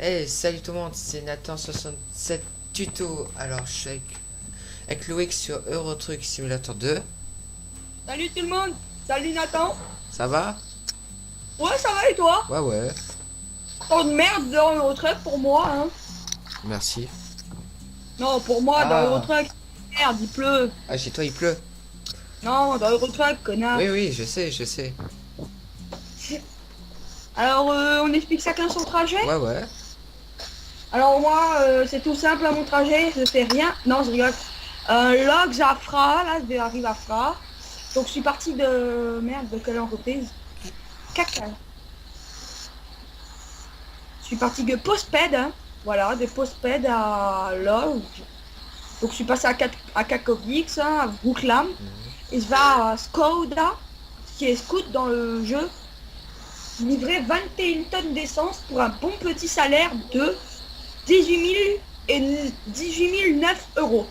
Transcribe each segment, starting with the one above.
Hey, salut tout le monde, c'est Nathan67 Tuto. Alors, je suis avec Loïc sur Euro Truck Simulator 2. Salut tout le monde. Salut Nathan. Ça va? Ouais, ça va et toi? Ouais, ouais, Tant de merde dans Eurotruck pour moi, hein. merci. Non, pour moi, dans Ah, Eurotruck, merde, il pleut. chez toi il pleut? Non, dans Eurotruck, connard. Oui, oui, je sais, je sais. Alors, on explique chacun son trajet. Ouais, ouais. Alors moi, c'est tout simple à mon trajet, je fais rien. Non, je rigole. Log Jafra, là, je vais arriver à Fra. Donc, je suis parti de... Merde, de quelle entreprise? Caca. Je suis parti de Postped, hein. Voilà, de Postped à Log. Donc je suis passé à Kakovix, hein, à Brooklam, et je vais à Skoda, qui est scout dans le jeu, livrer 21 tonnes d'essence pour un bon petit salaire de 18 009 euros.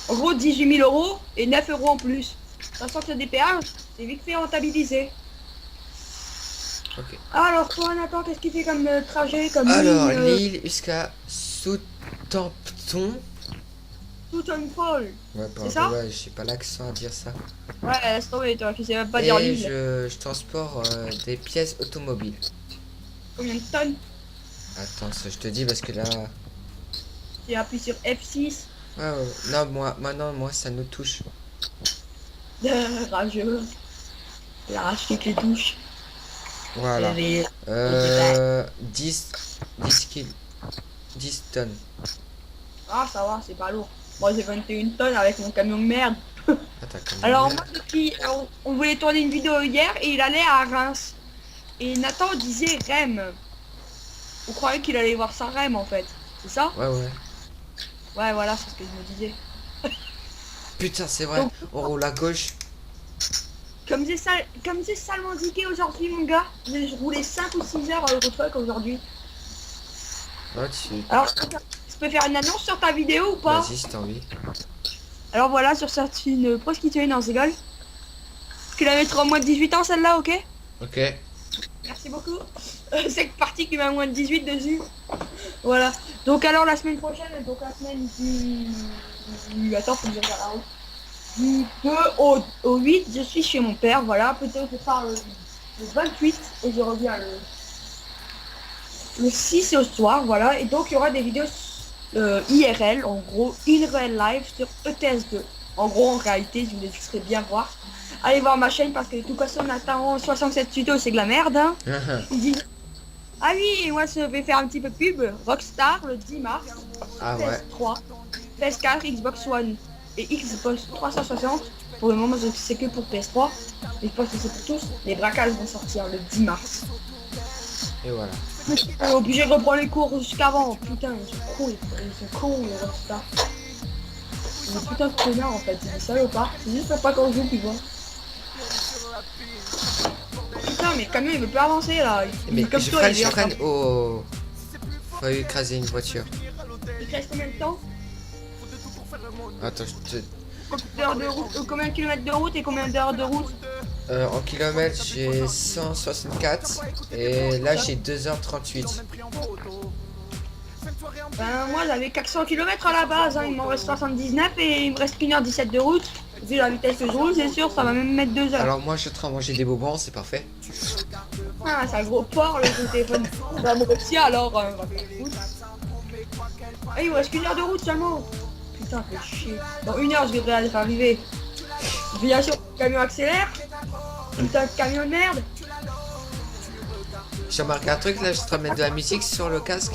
En gros, 18 000 euros et 9 euros en plus. Sachant qu'il y a des péages, c'est vite fait rentabilisé. Ok. Alors toi Nathan, qu'est-ce qu'il fait comme trajet, comme Alors, ligne Lille jusqu'à Southampton. tout un folle? Ouais, C'est pardon, ça? ouais, j'ai pas l'accent à dire ça. Ouais, laisse tomber toi, tu sais même pas dire Et Lille. je transporte des pièces automobiles. Combien de tonnes? Attends, ça je te dis parce que là... Tu appuies sur F6. Ouais, ouais. Non, moi, ça nous touche. Rageux. Il a racheté que les douches. Voilà. Les- 10 tonnes. Ah, ça va, c'est pas lourd. Moi, j'ai 21 tonnes avec mon camion de merde. Attends, comme Alors, merde. moi, on voulait tourner une vidéo hier et il allait à Reims. Et Nathan disait Rennes. On croyait qu'il allait voir sa Rennes en fait. C'est ça? Ouais, ouais. Ouais, voilà, c'est ce que je me disais. Putain, c'est vrai. Donc, On roule à gauche. comme j'ai salement indiqué aujourd'hui, mon gars, j'ai roulé 5 ou 6 heures à Eurotruck aujourd'hui. Ouais, tu... Alors, je peux faire une annonce sur ta vidéo ou pas? Vas-y, si t'as envie. Alors voilà, sur certaines prostituées, non, c'est rigole. Tu la mettras en moins de 18 ans celle-là, ok? Ok. Merci beaucoup. C'est parti qui m'a moins de 18 dessus. Voilà. Donc alors la semaine prochaine, donc la semaine Attends, faut que je regarde la route. Du 2 au 8, je suis chez mon père, voilà. Peut-être que je pars le 28 et je reviens le 6 au soir, voilà. Et donc il y aura des vidéos IRL, en gros, in real life sur ETS2. En gros, en réalité, je vous laisserai bien voir. Allez voir ma chaîne parce que de toute façon, Nathan 67 tutos, c'est de la merde. Hein. Il dit, ah oui, et moi je vais faire un petit peu de pub. Rockstar le 10 mars, Ah ouais. PS3, PS4, Xbox One et Xbox 360. Pour le moment, c'est que pour PS3. Mais je pense que c'est pour tous. Les braquages vont sortir le 10 mars. Et voilà. Je suis obligé de reprendre les cours jusqu'avant. Putain, ils sont cons, ils sont cons, les Rockstar. C'est des putains de connards en fait, c'est des salopards. C'est juste pour pas qu'on joue, tu vois. Putain, mais le camion il veut plus avancer là. Il Mais est comme toi, il est je en train. freine au... Faut écraser une voiture. Il te reste combien de temps? Attends, je te... D'heures de route, combien de kilomètres de route et combien d'heures de route? En kilomètres, j'ai 164. Et là, j'ai 2h38. Ben moi j'avais 400 km à la base, hein. Il m'en reste 79 et il me reste 1h17 de route. Vu la vitesse que je roule, c'est sûr, ça va même mettre 2 heures. Alors moi, je suis en train de manger des bonbons, c'est parfait. Ah, c'est un gros porc le téléphone. Bah mon petit alors, on va faire foutre. Ah, il me reste 1 heure de route seulement. Putain, fait chier. Dans 1 heure, je devrais arriver. Bien sûr, le camion accélère. Putain, de camion de merde. J'ai remarqué un truc là, je suis en train de mettre de la musique sur le casque.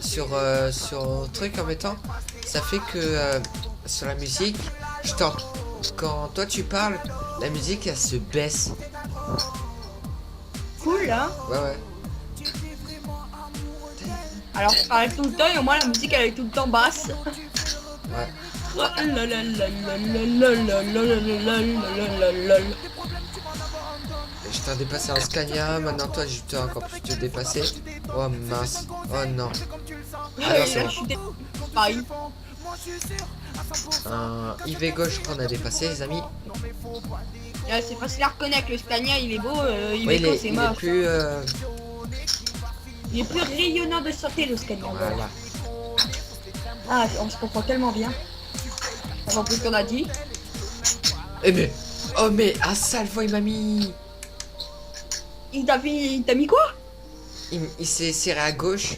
Sur le truc en mettant. Ça fait que sur la musique, je t'entends. Quand toi tu parles, la musique elle se baisse. Cool, hein. Ouais, ouais. Alors, je parlais tout le temps et au moins la musique elle est tout le temps basse. Ouais. Je t'ai dépassé en Scania, maintenant toi je t'ai encore plus te dépasser. Oh mince, oh non. Ah non, c'est bon. Pareil. Un IV gauche qu'on a dépassé les amis. C'est facile à reconnaître, le Scania il est beau, Oui, Iveco c'est il est moche. plus... Il est plus rayonnant de santé le Scania. Voilà. Ah, on se comprend tellement bien. En plus qu'on a dit. Eh mais... Oh mais... Ah salvo il m'a mis... Il t'a mis quoi? Il s'est serré à gauche.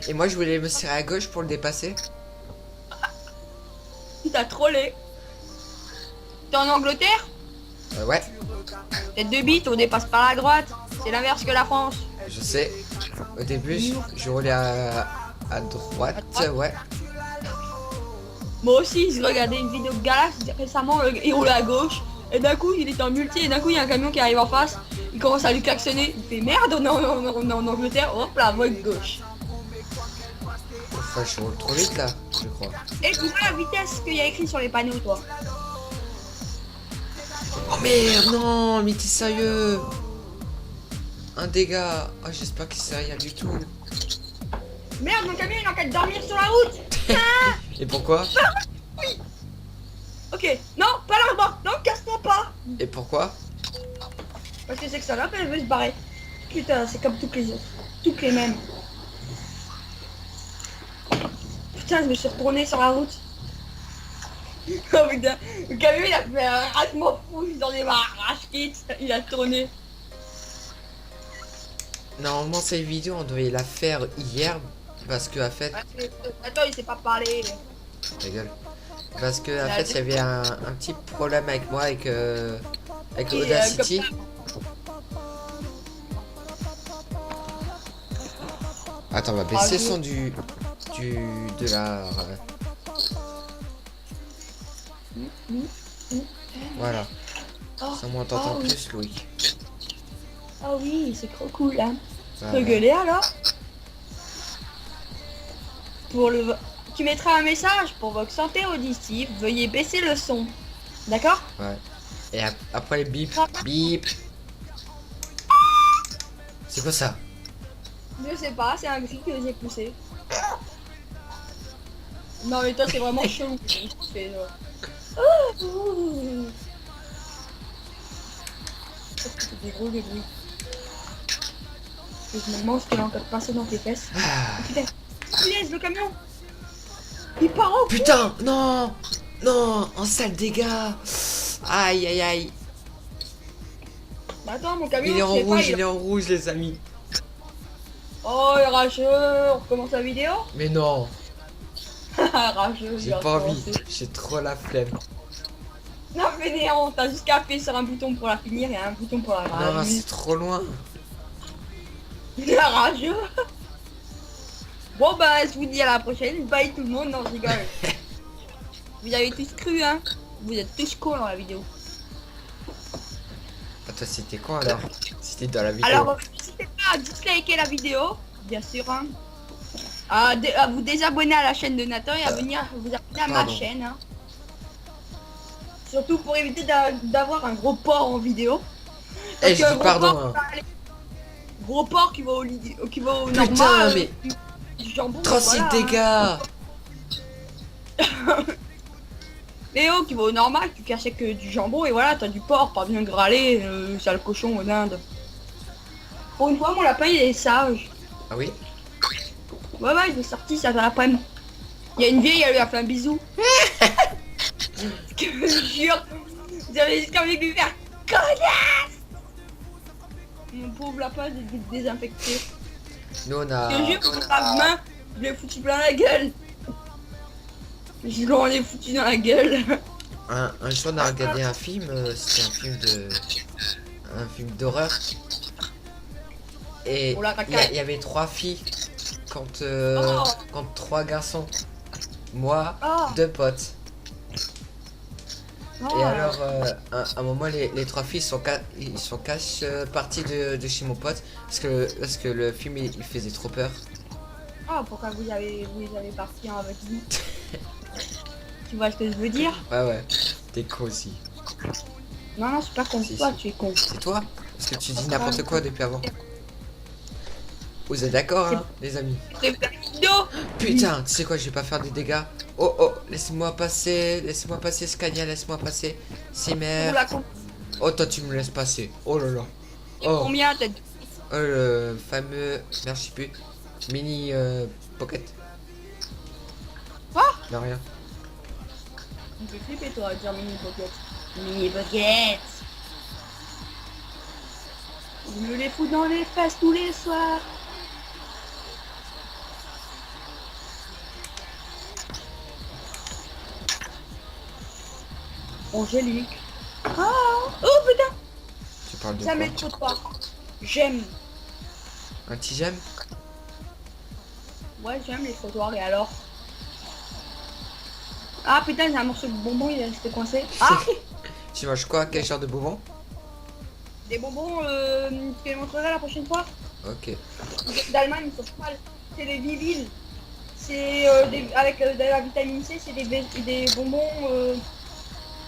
Et moi je voulais me serrer à gauche pour le dépasser. Il t'a trollé. T'es en Angleterre? Ouais, T'es 2 bits, on dépasse par la droite. C'est l'inverse que la France. je sais. Au début, je roulais à droite, ouais. Moi aussi, je regardais une vidéo de Galax récemment, il roulait à gauche. Et d'un coup, il était en multi, et d'un coup, il y a un camion qui arrive en face. Il commence à lui klaxonner. Il fait merde, on est en Angleterre. Hop là, voie de gauche. Enfin, je roule trop vite là, je crois. Et tu vois la vitesse qu'il y a écrit sur les panneaux, toi? Oh merde, non, mais t'es sérieux? Un dégât. Oh, j'espère que c'est rien du tout. Merde, mon camion, il est en train de dormir sur la route. Et pourquoi? Ok, non, pas là-bas. Non, casse-toi pas. Et pourquoi? Parce que c'est que ça là, elle veut se barrer. Putain, c'est comme toutes les autres. Toutes les mêmes. Putain, je me suis retourné sur la route. Oh putain, le camion il a fait un je m'en fous, j'en ai marre, arrache quitte, il a tourné. Normalement, cette vidéo, on devait la faire hier. Parce que, en fait... Attends, il sait pas parler. Ta gueule. Parce que, en fait, il y avait un petit problème avec moi, avec Audacity. Attends, on va baisser le son de la... Voilà. Oh, Ça moi t'entends oui. plus, Loïc. Ah oui, c'est trop cool hein. Voilà. Tu peux gueuler alors? Tu mettras un message pour votre santé auditive, veuillez baisser le son. D'accord? Ouais. Et après les bip, bip. C'est quoi ça? Je sais pas, c'est un cri que j'ai poussé. Non mais toi c'est vraiment chelou. C'est des gros des bruits. Et je me demande ce qu'il a encore passé dans tes fesses. Ah. Putain, laisse le camion. Il part en Putain, non, non, en sale dégâts. Aïe, aïe, aïe. Bah attends, mon camion, Il est en je sais pas, rouge, il est en rouge, les amis. Oh, il est rageux, on recommence la vidéo. Mais non, Rageux, j'ai il va pas envie. recommencer. J'ai trop la flemme. Non mais néant, t'as juste qu'à appuyer sur un bouton pour la finir et un bouton pour la Non, rallumer. c'est trop loin. Il est rageux. Bon bah, je vous dis à la prochaine. Bye tout le monde, non, je rigole. Vous avez tous cru, hein. Vous êtes tous cons dans la vidéo. Attends, c'était quoi alors? C'était dans la vidéo. Alors, n'hésitez pas à disliker la vidéo, bien sûr, hein. À vous désabonner à la chaîne de Nathan et à venir vous abonner à ma Pardon. chaîne. Hein. Surtout pour éviter d'avoir un gros porc en vidéo. Eh, je que dis gros pardon. porc, Hein. Gros porc qui va au, qui va au Putain, normal. mais Du jambon. 36 voilà, dégâts. Léo qui va au normal, tu cachais que du jambon et voilà, t'as du porc, pas bien grâlé, sale cochon au dinde. Pour une fois, mon lapin il est sage. Ah oui? Ouais, ouais, il est sorti, ça fait l'après-midi. Il y a une vieille, elle lui a fait un bisou. Je te jure, vous avez juste envie de lui faire connasse. Mon pauvre lapin, j'ai dû le désinfecter. Nous on Je te a... jure, mon main, je l'ai foutu plein la gueule. Je l'en ai foutu dans la gueule. Un jour on a regardé un film, c'était un film d'horreur. Et Oh la il racaille. y avait 3 filles contre, Oh. contre 3 garçons. Moi, Oh. 2 potes. Oh. Et alors, à un moment, les 3 filles ils sont cash partis de chez mon pote parce que le film il faisait trop peur. Ah, pourquoi vous avez parti avec vous? Tu vois ce que je veux dire? Ouais, ouais, t'es con aussi. Non, non, c'est pas con. Si, Toi, si. tu es con. C'est toi? Parce que tu dis n'importe quoi depuis avant. Vous êtes d'accord, hein, les amis? C'est une vidéo. Putain, tu sais quoi, je vais pas faire des dégâts. Oh, oh, laissez-moi passer, Scania, laisse-moi passer. C'est Vous merde. la con. Oh, toi, tu me laisses passer. Oh là là. Et Oh, combien t'as oh le fameux... Merde, je sais plus. Mini pocket. Quoi? Non, rien. Tu me fais flipper toi à dire mini pocket. Mini pocket. Je me les fous dans les fesses tous les soirs. Angélique. Oh putain. Tu parles de Jamais quoi? trop pas. J'aime. Un petit j'aime? Ouais, j'aime les trottoirs et alors. Ah putain, j'ai un morceau de bonbon, il est resté coincé. Ah, Tu manges quoi? Quel genre de bonbon? des bonbons, tu les montrerai la prochaine fois. Ok. D'Allemagne, ils sont pas mal. C'est les Vivil. C'est avec de la vitamine C, c'est des bonbons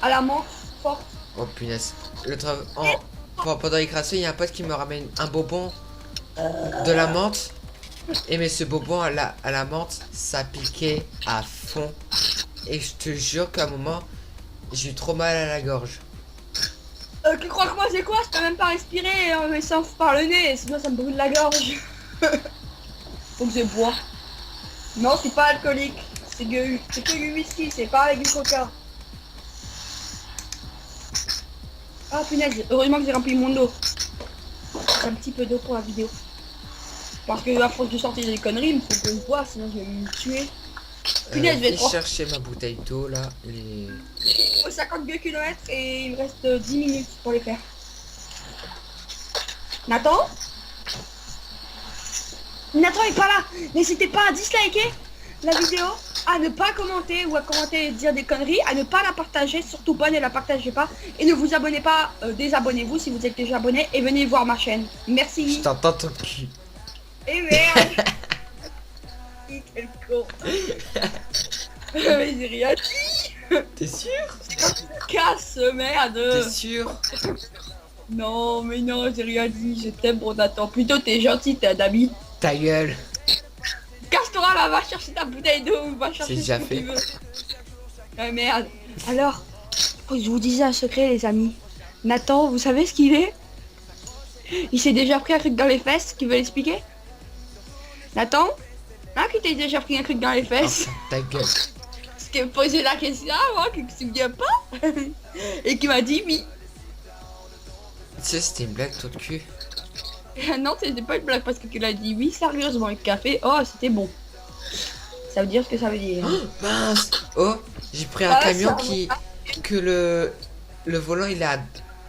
à la menthe forte. Oh punaise. Pendant les crasses, il y a un pote qui me ramène un bonbon de la menthe. Et mais ce bonbon à la menthe, ça piquait à fond. Et je te jure qu'à un moment, j'ai eu trop mal à la gorge. Tu crois que moi c'est quoi? Je peux même pas respirer mais sauf par le nez, sinon ça me brûle la gorge. Faut que je bois. Non, c'est pas alcoolique. C'est que du whisky, c'est pas avec du coca. Ah punaise, heureusement que j'ai rempli mon eau. J'ai un petit peu d'eau pour la vidéo. Parce que à force de sortir des conneries, il me faut que je bois, sinon je vais me tuer. Punaise, je vais Je trop. chercher ma bouteille d'eau là. 52 km et il me reste 10 minutes pour les faire. Nathan? Nathan est pas là. N'hésitez pas à disliker la vidéo, à ne pas commenter ou à commenter et dire des conneries, à ne pas la partager, surtout pas ne la partagez pas. Et ne vous abonnez pas, désabonnez-vous si vous êtes déjà abonné et venez voir ma chaîne. Merci. Je t'entends ton cul. Et merde. Quel con. Mais j'ai rien dit. T'es sûr? Casse, merde. T'es sûr? Non, mais non, j'ai rien dit. Je t'aime, bon Nathan. Plutôt, t'es gentil, t'es un ami. Ta gueule. Casse-toi là, va chercher ta bouteille d'eau, va chercher C'est ce déjà que fait. tu veux. Ah merde. Alors, faut que je vous disais un secret, les amis. Nathan, vous savez ce qu'il est? Il s'est déjà pris un truc dans les fesses, qui veut l'expliquer? Nathan? Hein, qui t'es déjà pris un truc dans les fesses? Enfin, ta gueule. Parce qu'il me posait la question, moi, qui ne se souvient pas. Et qui m'a dit oui. Tu sais, c'était une blague, toi de cul. Non, c'était pas une blague parce que tu l'as dit oui, sérieusement, le café, oh, c'était bon. Ça veut dire ce que ça veut dire. Oh, mince. Oh, j'ai pris un Ah, camion ça- que le volant il est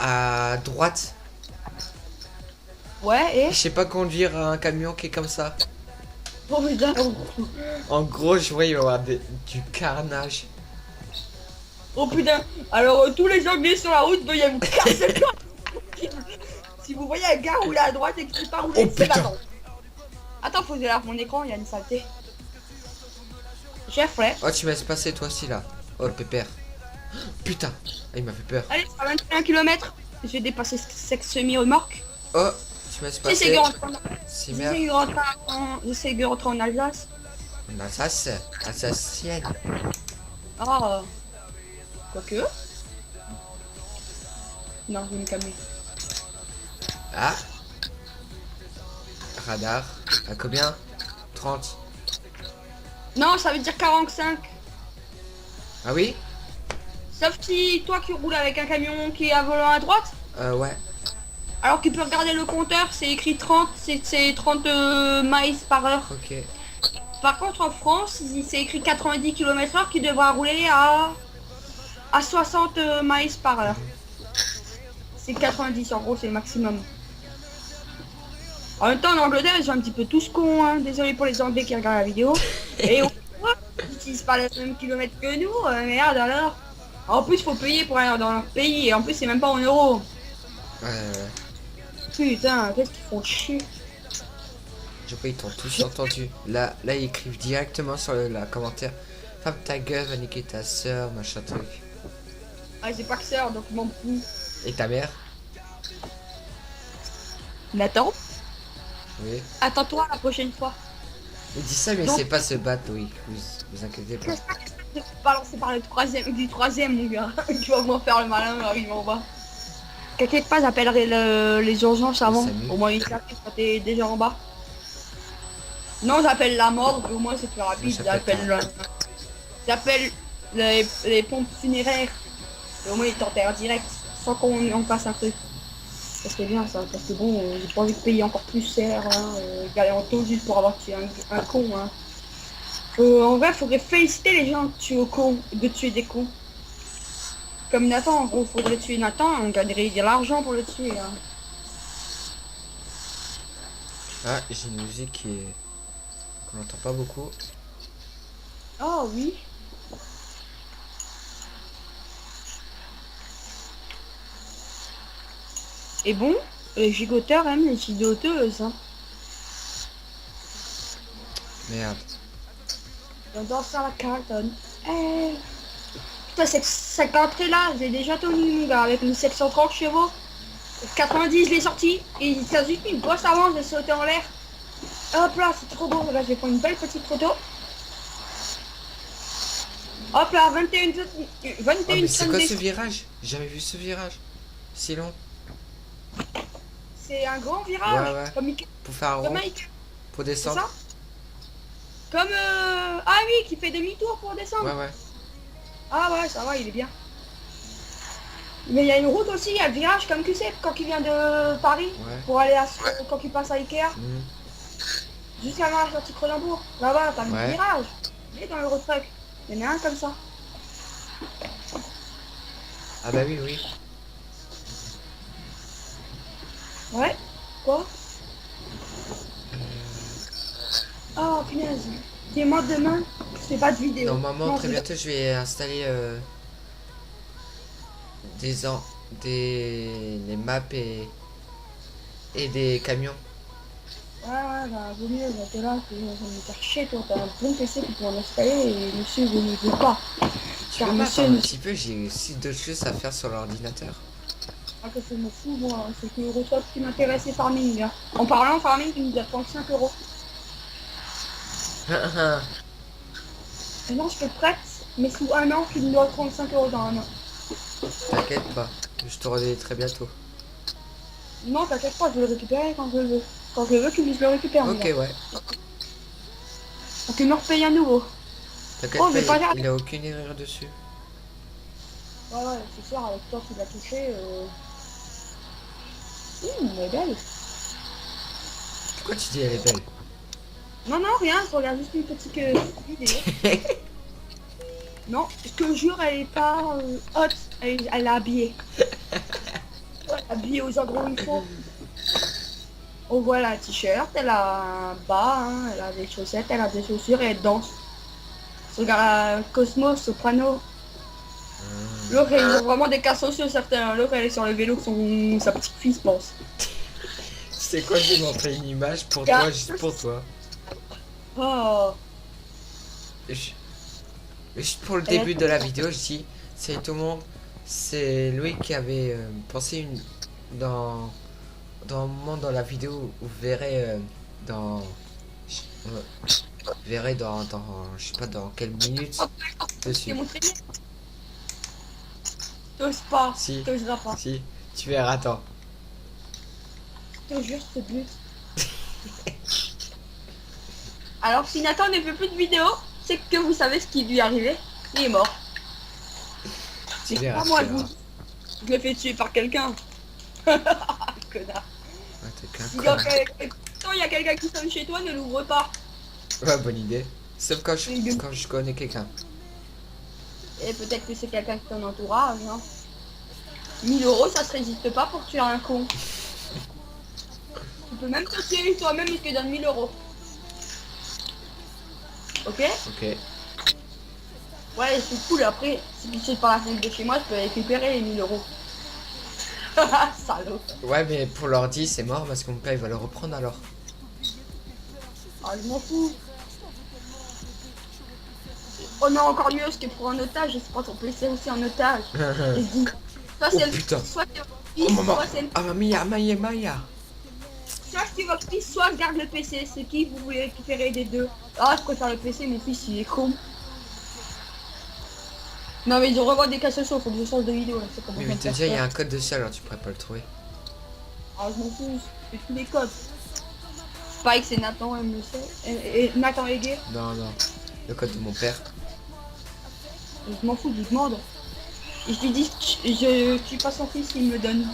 à droite. Ouais, et Je sais pas conduire un camion qui est comme ça. oh putain. En gros, je vois il va y avoir du carnage. Oh putain. Alors tous les anglais sur la route, veuillez vous casser le corps. Si vous voyez un gars rouler à droite et qui pas rouler, Oh, c'est putain. Nathan. Attends, faut que je lave mon écran, il y a une saleté. Jeffrey. Oh, tu m'as passé toi aussi là. Oh, le pépère. Putain, ah, il m'a fait peur. Allez, c'est à 21 km. Je vais dépasser cette semi-remorque. Oh, tu m'as J'essaie passé. de rentrer C'est j'essaie merde. de rentrer en Alsace. Bah, ça, c'est alsacienne. Ah. Quoique. Non, je vais me calmer. Ah. Radar. À combien? 30. Non, ça veut dire 45. Ah oui? Sauf si toi qui roules avec un camion qui est à volant à droite. Ouais. Alors tu peux regarder le compteur, c'est écrit 30, c'est 30 miles par heure. Ok. Par contre en France, c'est écrit 90 km/h qui devra rouler à 60 miles par heure. C'est 90 en gros, c'est le maximum. En même temps en Angleterre ils sont un petit peu tous cons, hein. Désolé pour les Anglais qui regardent la vidéo. Et on voit, ils n'utilisent pas les mêmes kilomètres que nous, merde alors. En plus faut payer pour aller dans leur pays et en plus c'est même pas en euros. Putain, qu'est-ce qu'ils font chier. Je crois qu'ils t'ont tous entendu. Là, ils écrivent directement sur la commentaire. Ferme ta gueule, va niquer ta soeur, machin truc. Ah j'ai pas que sœur donc je m'en fous. Et ta mère? Nathan, Oui. attends-toi la prochaine fois. Il dit ça, mais Donc- c'est pas se battre, oui. Vous inquiétez pas. Je vais balancer par le du troisième mon gars. Tu vas m'en faire le malin arrive en bas. T'inquiète pas, j'appellerai les urgences avant. Salut. Au moins ils savent quand t'es déjà en bas. Non, j'appelle la morgue, au moins c'est plus rapide. J'appelle les pompes funéraires. Et au moins ils t'enterrent direct, sans qu'on en fasse un truc. Ça serait bien ça, parce que bon, j'ai pas envie de payer encore plus cher, hein, galer en taux juste pour avoir tué un con, hein. En vrai, faudrait féliciter les gens de tuer des cons. Comme Nathan, en gros, faudrait tuer Nathan, on gagnerait de l'argent pour le tuer, hein. Ah, j'ai une musique qu'on n'entend pas beaucoup. Oh oui. Et bon, les gigoteurs aiment les gigoteuses, hein. Merde. On danse à la Carlton. Eh. Putain, cette entrée-là, j'ai déjà tenu, mon gars, avec une 730 chevaux. 90, je l'ai sorti. Et ça juste une grosse avance de sauter en l'air. Hop là, c'est trop beau. Là, je vais prendre une belle petite photo. Hop là, 21 Oh, mais c'est quoi ce secondes. virage? J'ai jamais vu ce virage. Si long. C'est un grand virage. Ouais, ouais. Comme Pour faire un rond. Mike. Pour C'est descendre. ça? Comme ah oui, qui fait demi-tour pour descendre. Ouais, ouais. Ah ouais, ça va, il est bien. Mais il y a une route aussi, il y a le virage comme tu sais, quand il vient de Paris, Ouais. pour aller quand il passe à Ikea, Mhm. jusqu'à la sortie Cronenbourg. Là-bas, t'as Ouais. le virage. Et dans l'Eurotruck, il y en a un comme ça. Ah bah oui, oui. Ouais. Quoi? Oh punaise. Dis-moi demain, je fais pas de vidéo. Normalement, Non, très bientôt, je vais installer des maps et des camions. Ouais, bah, vaut mieux, bah, t'es là, ça me faire chier, toi, t'as un bon PC pour en installer et monsieur, vous ne veut pas. Tu Car peux pas monsieur, attendre un petit peu, j'ai aussi d'autres choses à faire sur l'ordinateur. ah, que je me fous, moi, c'est que Eurostop qui m'intéressait farming, là. En parlant farming, il nous a 35 euros. Maintenant, je te prête, mais sous un an, tu me dois 35 euros dans un an. T'inquiète pas, je te redonne très bientôt. Non, t'inquiète pas, je vais le récupérer quand je le veux. Quand je le veux, tu me dis le récupérer. Ok, ouais. Donc, tu me repayes à nouveau. T'inquiète Oh, mais pas pas, grave. il a aucune erreur dessus. Ouais, c'est sûr, avec toi qui l'as touché. Elle est belle. Pourquoi tu dis elle est belle? Non, non, rien, je regarde juste une petite vidéo. Non, je te jure, elle est pas haute, elle est habillée. Ouais, habillée aux endroits où il faut. On voit la t-shirt, elle a un bas, hein, elle a des chaussettes, elle a des chaussures et elle danse. Je regarde Cosmo, Soprano. L'autre, ils ont vraiment des cas sociaux certains. L'autre, elle est sur le vélo avec sa petite fille, je pense. C'est quoi, je vais montrer une image pour toi, juste pour toi. Oh, Juste pour le début de la vidéo, je dis, salut tout le monde, c'est Louis qui avait pensé dans un moment dans la vidéo où vous verrez vous verrez dans je sais pas dans quelle minute c'est dessus. mon traînier. T'oses pas, Si. t'oseras pas. Si, tu verras, attends. Je te jure, je te bute. Alors, si Nathan ne fait plus de vidéos, c'est que vous savez ce qui lui est arrivé. Il est mort. Tu C'est verras, pas moi, tu verras. je l'ai fait tuer par quelqu'un. Connard. Ah, t'es qu'un Si connard. quand il y a quelqu'un qui sonne chez toi, ne l'ouvre pas. Ouais, bonne idée. Sauf quand je connais quelqu'un. Et peut-être que c'est quelqu'un de ton entourage, hein. 1000 euros, ça se résiste pas pour tuer un con. Tu peux même te tuer toi-même, il te donne 1000 euros. Ok? Ok. Ouais, c'est cool. Après, si tu sautes par la fenêtre de chez moi, je peux récupérer les 1000 euros. Salaud. Ouais, mais pour l'ordi, c'est mort parce que mon père il va le reprendre alors. Ah, je m'en fous. Oh non, encore mieux, je t'ai pris en otage, je prends ton PC aussi en otage. Et je dis, soit Oh, c'est putain. soit c'est Oh maman. soit c'est Ah Maya. soit c'est votre fils, soit je garde le PC. C'est qui vous voulez récupérer des deux? Ah, je préfère le PC, mon fils il est con. Non mais ils ont revoir des cas sociaux, faut que je change de vidéo là, c'est comment Mais ça il me te fait dit il y a peur. un code dessus alors tu pourrais pas le trouver. Ah, je m'en fous, je fais tous les codes. Spike, c'est Nathan, elle me sait. Et Nathan Heguet. Non, non. Le code de mon père. Je m'en fous, je lui demande. Et je lui dis, je suis pas son fils, il me donne.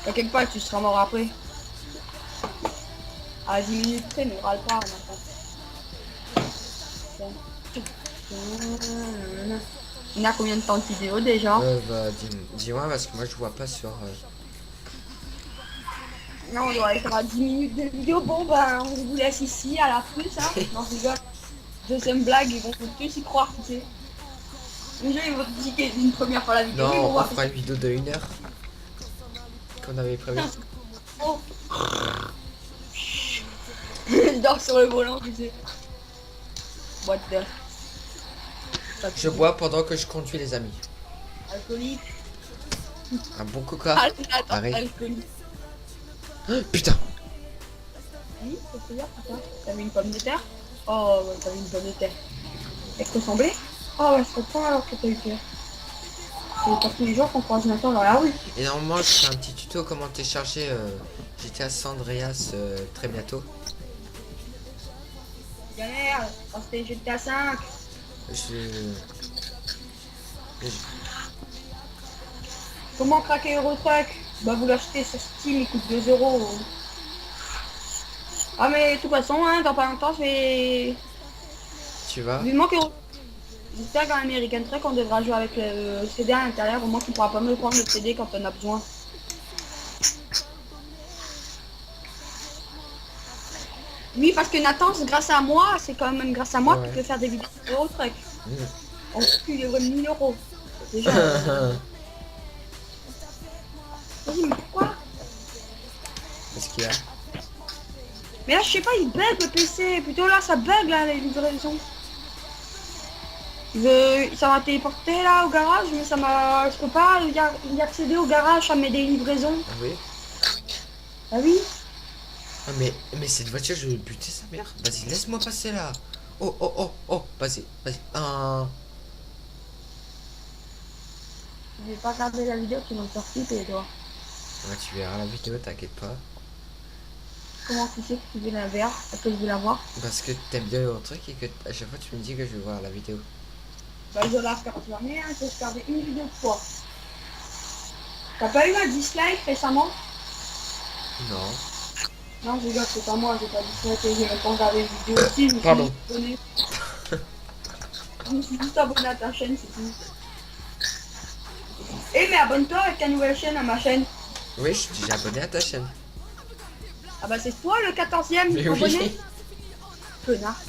T'inquiète pas, tu seras mort après. À 10 minutes près, ne râle pas, Nathan. Il a combien de temps de vidéo déjà? Bah, dis-moi parce que moi je vois pas sur. Non, on doit être à 10 minutes de vidéo. Bon, ben, on vous laisse ici à la plus, hein. Non, je rigole. Deuxième blague, ils vont tous y croire, tu sais. Déjà, ils vont te dire qu'il y a une première fois la vidéo. ils vont Non, on voir fera une vidéo de 1 heure. Qu'on avait prévu. Oh. Je dors sur le volant, tu sais. What the... Je bois pendant que je conduis, les amis. Alcoolique. Un bon coca. Attends, Pareil. alcoolique. Putain. Oui, c'est bien, putain. T'as vu une pomme de terre? Oh, ouais, t'as vu une pomme de terre. Elle te ressemblait? Oh, ouais, je comprends alors que t'as eu peur. C'est pas tous les jours qu'on croise Nathan dans la rue. Et normalement, je ferai un petit tuto comment télécharger GTA San Andreas très bientôt. Galère, quand c'était GTA 5. Comment craquer Eurotruck? Bah vous l'achetez sur Steam, il coûte 2 €. Ah mais de toute façon, hein, dans pas longtemps, je vais... Tu vas? Vivement que... J'espère qu'en American Truck, on devra jouer avec le CD à l'intérieur, au moins qu'on pourra pas me prendre le CD quand on a besoin. Oui, parce que Nathan, c'est grâce à moi, c'est quand même grâce à moi Ouais. que tu peux faire des vidéos de Eurotruck. Mmh. On plus de 1000 €. Déjà. Vas-y, mais pourquoi? Qu'est-ce qu'il y a? Mais là, je sais pas, il bug le PC. Plutôt là, ça bug là, les livraisons. Ça m'a téléporté là au garage, mais ça m'a... Je peux pas y accéder au garage, ça met des livraisons. Ah oui? Ah oui? Ah mais cette voiture, je vais buter sa mère. Vas-y, laisse-moi passer là. Oh, oh, oh, oh. Vas-y, vas-y. Je vais pas regarder la vidéo qui m'ont sorti, et toi. Ouais, tu verras la vidéo, t'inquiète pas. Comment tu sais que tu veux la voir? Que je veux la voir? Parce que t'aimes bien le truc et que à chaque fois tu me dis que je vais voir la vidéo. Bah je la regarde jamais, hein, j'ai regardé une vidéo de toi. T'as pas eu un dislike récemment? Non. Non, je rigole, c'est pas moi, j'ai pas disliké, j'ai même pas regardé une vidéo aussi, je me suis Pardon. juste abonné. Je me suis juste abonné à ta chaîne, c'est tout. Eh mais abonne-toi avec ta nouvelle chaîne à ma chaîne. Oui, je suis déjà abonné à ta chaîne. Ah bah c'est toi le 14e Mais abonné? oui. Connard.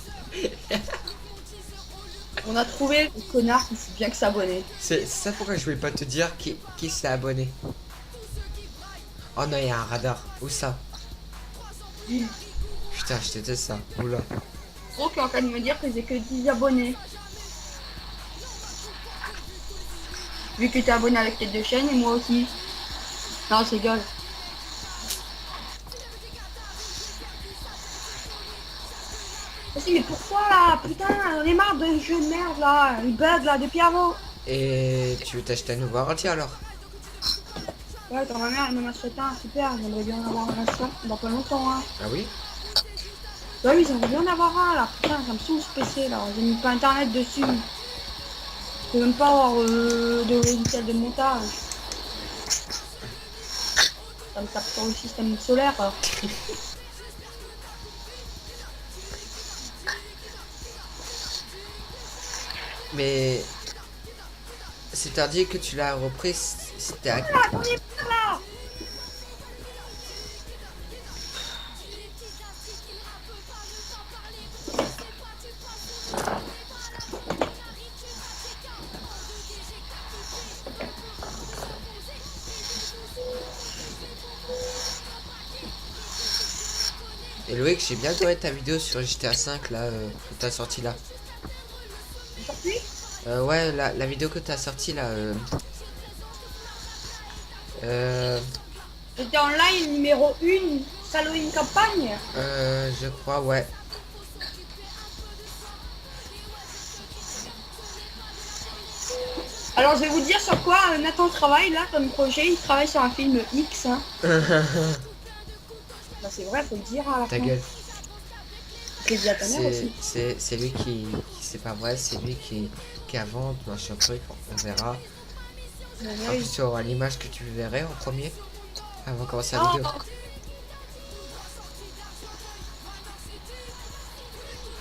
On a trouvé le connard qui sait bien que s'abonner. C'est ça pourquoi je voulais pas te dire qui s'est abonné. Oh non, il y a un radar. Où ça? Putain, je déteste ça. Oula. Gros qui est en train de me dire que j'ai que 10 abonnés. Vu que t'es abonné avec tes deux chaînes et moi aussi. Non, c'est gueule. Vas-y, mais pourquoi là? Putain, on est marre de jeux de merde là. Il bug là depuis avant. Et tu veux t'acheter un nouveau ordi alors? Ouais, quand ma mère elle m'en achète un, super. J'aimerais bien en avoir un instant dans pas longtemps. Hein. Ah oui? Bah oui, j'aimerais bien en avoir un là. Putain, ça me saoule ce PC là. J'ai mis pas internet dessus. Je peux même pas avoir de logiciel de montage. Ça me tape sur le système solaire. Mais c'est-à-dire que tu l'as repris, c'était à... Ah, on est pas là. Et Loïc, j'ai bien adoré ta vidéo sur GTA 5 là, que t'as sorti là. C'est sorti? Ouais, la vidéo que t'as sorti là. J'étais en live numéro 1, Halloween campagne. Je crois, ouais. Alors je vais vous dire sur quoi Nathan travaille là comme projet. Il travaille sur un film X. Hein. Bah c'est vrai, faut le dire à la Ta fin. gueule. l'ai dit à ta mère aussi. C'est lui c'est pas vrai, c'est lui qui invente machin truc, on verra. Bon, En oui. plus, tu auras l'image que tu verrais en premier avant de commencer la Ah, vidéo.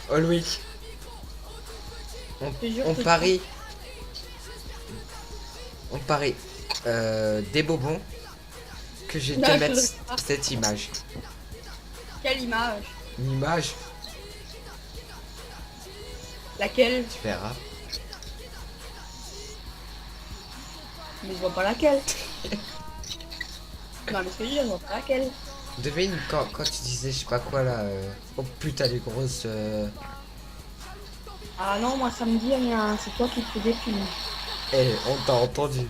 Oh Louis, je te jure on que parie. On parie des bonbons que je vais te Non, mettre je- ah, cette image. quelle image? Une image, Laquelle? tu verras. Mais je vois pas laquelle. Non, mais ce que je dis, je vois pas laquelle. Devine quand tu disais je sais pas quoi là. Oh putain les grosses. Ah non, moi ça me dit rien, c'est toi qui te fais des films. Eh, on t'a entendu.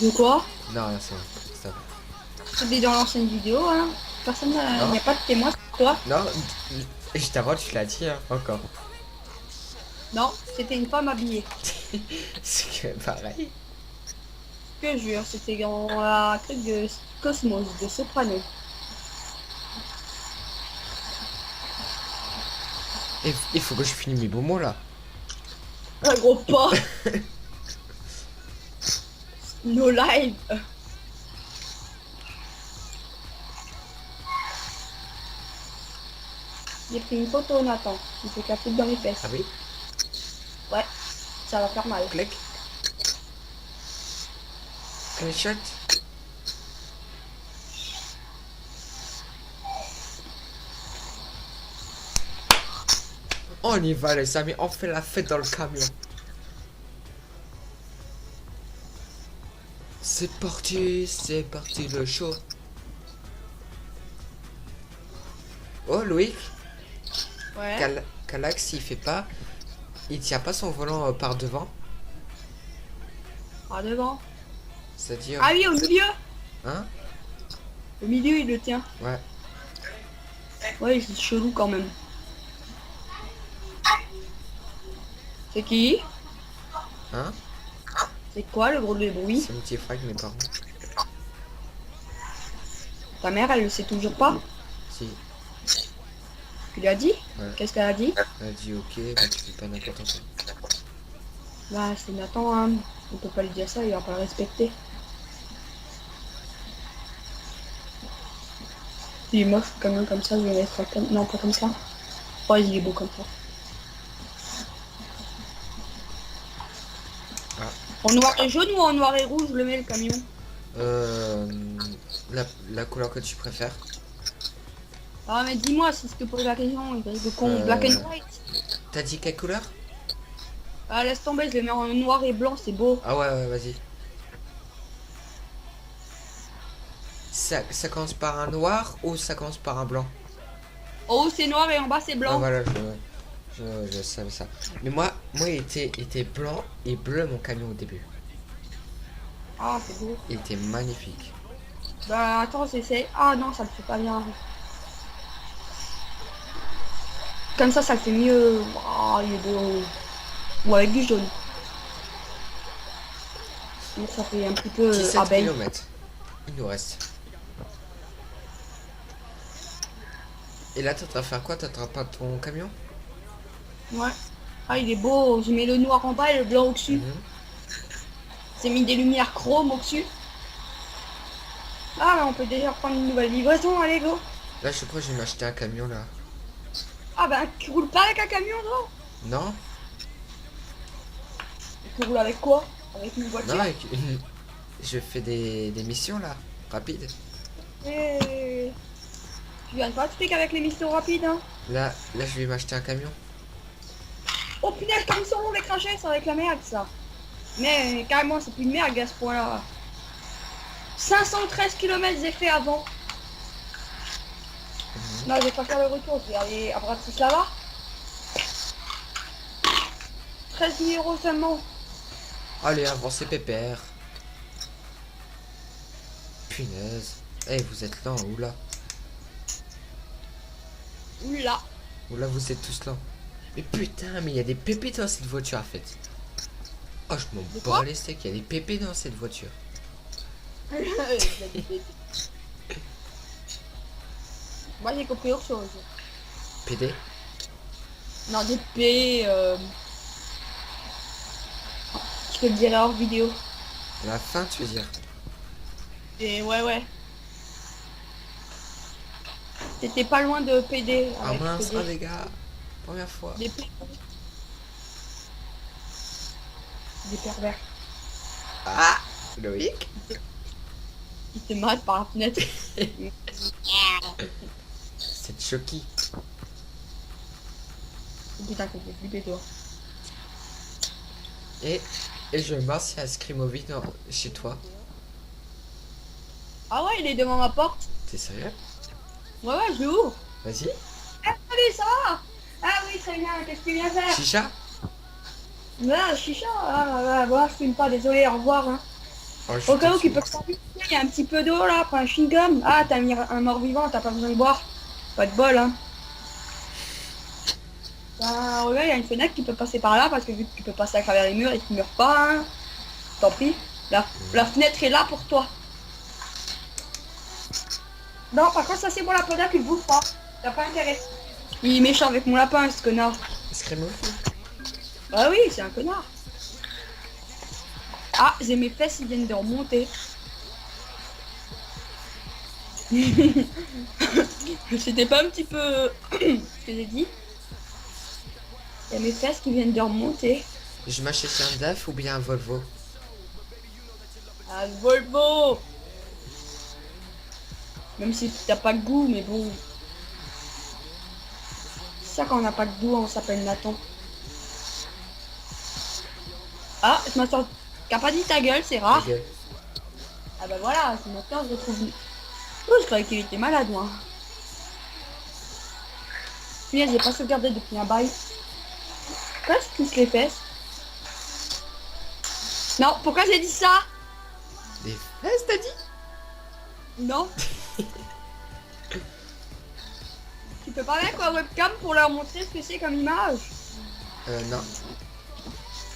De quoi? Non, là, c'est bon. Ça va. C'était dans l'ancienne vidéo, hein. Personne n'a... Non. Il n'y a pas de témoin sur toi. Non, je t'avoue, tu l'as dit hein, encore. Non, c'était une femme habillée. C'est que pareil. Je te jure, c'était dans la truc de Cosmos, de Soprano. Et il faut que je finisse mes bonbons là. Un gros pas. No live. J'ai pris une photo, Nathan. Il fait capote dans les fesses. Ah oui. Ouais, ça va faire mal. Clic. Screenshot. On y va les amis, on fait la fête dans le camion. C'est parti le show. Oh Loïc, Ouais. Calax il fait pas, il tient pas son volant par devant, Ah, devant. c'est-à-dire, Ah oui, au milieu. hein? Au milieu, il le tient. Ouais. Ouais, c'est chelou quand même. C'est qui? Hein? C'est quoi le gros de bruit? C'est mon petit frère avec mes parents. Ta mère, elle le sait toujours pas? Si, Tu lui as dit? ouais. Qu'est-ce qu'elle a dit? Elle a dit ok, bah tu fais pas n'importe quoi. Bah, c'est Nathan, hein. On peut pas lui dire ça, il va pas le respecter. Il est moche, quand même, comme ça, je vais le mettre comme... Non, pas comme ça. Ouais, il est beau comme ça. Ah. En noir et jaune ou en noir et rouge, je le mets le camion? La couleur que tu préfères. Ah, mais dis-moi, si je te pose la question, il risque de con. Black and white. T'as dit quelle couleur? Ah, laisse tomber, je le mets en noir et blanc, c'est beau. Ah ouais, vas-y. Ça commence par un noir ou ça commence par un blanc? En haut, c'est noir et en bas, c'est Ah blanc. voilà, je savais ça. Mais moi il était blanc et bleu mon camion au début. Ah, c'est beau. Il était magnifique. Bah, attends, j'essaie. Ah non, ça le fait pas bien. Comme ça le fait mieux. Ah, il est beau. Ou avec du jaune. Mais ça fait un petit peu 17 abeille. km. Il nous reste. Et là, t'es en train de faire quoi? T'attrapes pas ton camion? Ouais. Ah, il est beau. Je mets le noir en bas et le blanc au-dessus. Mhm. J'ai mis des lumières chrome au-dessus. Ah, là, on peut déjà prendre une nouvelle livraison. Allez, go. Là, je crois que je vais m'acheter un camion là. Ah, bah, tu roules pas avec un camion, toi? Non? Tu roules avec quoi? Avec une voiture? Non, avec une... Je fais des missions là. Rapides. Et... Tu viens pas expliquer avec les missions rapides, hein? Là, je vais m'acheter un camion. Oh punaise, comme ils sont longs les crachets, c'est avec la merde ça. Mais carrément, c'est plus une merde à ce point-là. 513 km j'ai fait avant. Non, je vais pas faire le retour, je vais aller à Bratislava. 13 000 € seulement. Allez, avancez pépère. Punaise. Eh, vous êtes lents, oula. Oula. Oula, vous êtes tous lents. Mais putain, mais il y a des pépites dans cette voiture en fait. Oh, je m'en De bats quoi les steaks, il y a des pépites dans cette voiture. Moi j'ai compris autre chose. PD. Non, des P. Je te le dirai hors vidéo. À la fin, tu veux dire. Et ouais. T'étais pas loin de PD. Ah Avec mince, PD. ah les gars. Première fois. Des P. Des pervers. Ah Loïc. Qui te matent par la fenêtre. C'est Chucky. Oh, putain, qu'on fait flipper toi. Et je vais voir s'il y a Screamovie chez toi. Ah ouais, il est devant ma porte. T'es sérieux? Ouais, je l'ouvre. Vas-y. Ah, salut, ça va? Ah oui, très bien, qu'est-ce que tu viens faire? Chicha. Ah, chicha, je fume pas, désolé, au revoir. Hein. Oh, je suis Au cas où tout tu peux dessus. sortir, il y a un petit peu d'eau là, prends un chewing-gum. Ah, t'as mis un mort-vivant, t'as pas besoin de boire. Pas de bol, hein. Ben, regarde, il y a une fenêtre qui peut passer par là, parce que vu que tu peux passer à travers les murs et tu meurs pas, hein. Tant pis. La fenêtre est là pour toi. Non, par contre, ça c'est pour la poda, tu le bouffes pas. T'as pas intérêt. Il est méchant avec mon lapin, ce connard. Screamovie. Bah oui, c'est un connard. Ah, j'ai mes fesses, ils viennent de remonter. C'était pas un petit peu ce que j'ai dit. Il y a mes fesses qui viennent de remonter. Je m'achète un DAF ou bien un Volvo. Un Volvo. Même si t'as pas de goût, mais bon. C'est ça quand on n'a pas de goût, on s'appelle Nathan. Ah, je m'attends. T'as pas dit ta gueule, c'est rare. Ta gueule. Ah bah voilà, c'est maintenant je retrouve. Oh, je croyais qu'il était malade, moi. Punaise, j'ai pas sauvegardé depuis un bail. Pourquoi je touche les fesses? Non, pourquoi j'ai dit ça? Des fesses, t'as dit? Non. Tu peux parler avec la webcam pour leur montrer ce que c'est comme image? Non.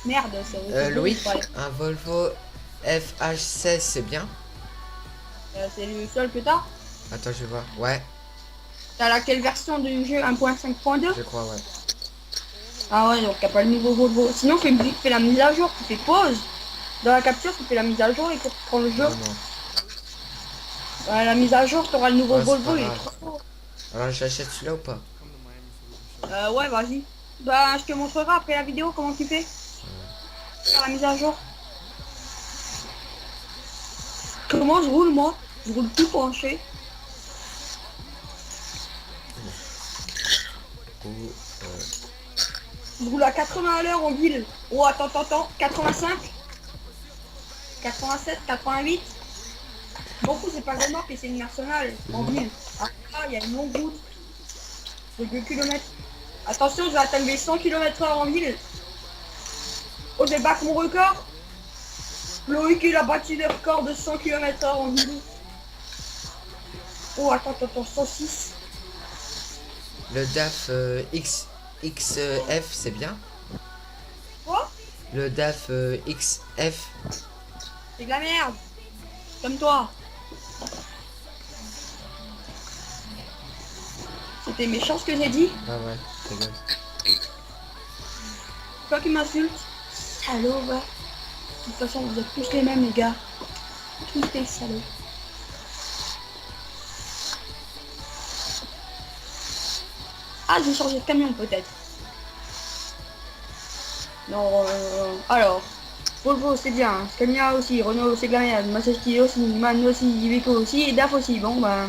Merde, c'est Loïc, un Volvo FH16, c'est bien? c'est le seul que t'as? Attends, je vais voir. Ouais, T'as laquelle version du jeu 1.5.2? je crois, ouais. Ah ouais, donc t'as pas le nouveau Volvo. Sinon, fais la mise à jour, tu fais pause. Dans la capture, tu fais la mise à jour et tu reprends le jeu. Non, non. La mise à jour, t'auras le nouveau Ouais, c'est Volvo, pas il est grave. trop beau. Alors, j'achète celui-là ou pas? Ouais, vas-y. Bah, je te montrerai après la vidéo comment tu fais. Faire la mise à jour. Comment je roule, moi? Je roule tout penché. Ou, Je roule à 80 à l'heure en ville. Oh, attends. 85 87, 88. Beaucoup, c'est pas vraiment que c'est une nationale en ville. Ah, il y a une longue route de 2 km. Attention, je vais atteindre les 100 km/h en ville. Oh, j'ai battu mon record. Loïc, il a battu le record de 100 km/h en ville. Oh, attends, 106. le DAF XF, c'est bien? Quoi? Le DAF XF. C'est de la merde. Comme toi. C'était méchant ce que j'ai dit. Ah ouais, ta gueule. Toi qui m'insulte. Salaud, va. De toute façon, vous êtes tous les mêmes, les gars. Tous des salauds. Ah, j'ai changé de camion, peut-être. Non, alors. Volvo, c'est bien. Scania aussi. Renault, c'est bien. Maserati aussi. MAN aussi. Iveco aussi. Et DAF aussi. Bon, ben.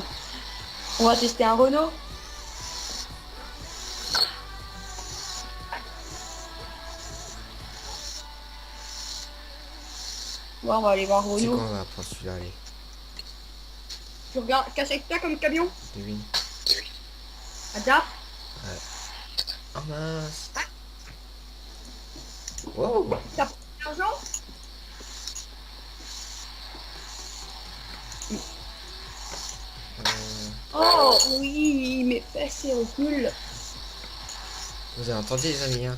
On va tester un Renault. Bon, on va aller voir C'est quoi, Renault. on va prendre celui-là, allez. Tu regardes, qu'est-ce que t'as comme camion? Devine. Un DAF? Oh mince. Wow. T'as pas d'argent? Oh oui, mes fesses ils reculent. Vous avez entendu, les amis, hein?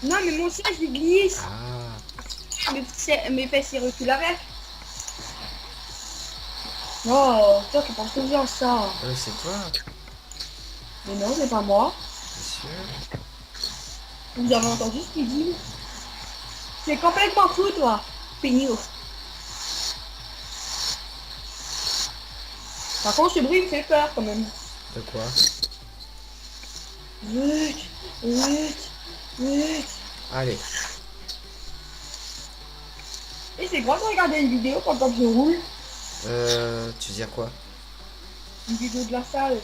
Non, mais mon siège il glisse. Ah. Mes fesses ils reculent avec. Oh, toi qui penses toujours à ça. C'est toi. Mais non, c'est pas moi. Bien sûr. Vous avez entendu ce qu'il dit? C'est complètement fou, toi. Pignou. Par contre, ce bruit me fait peur, quand même. De quoi? Vite, vite, vite. Allez. Et c'est quoi de regarder une vidéo pendant que je roule? Tu veux dire quoi? Une vidéo de la salle.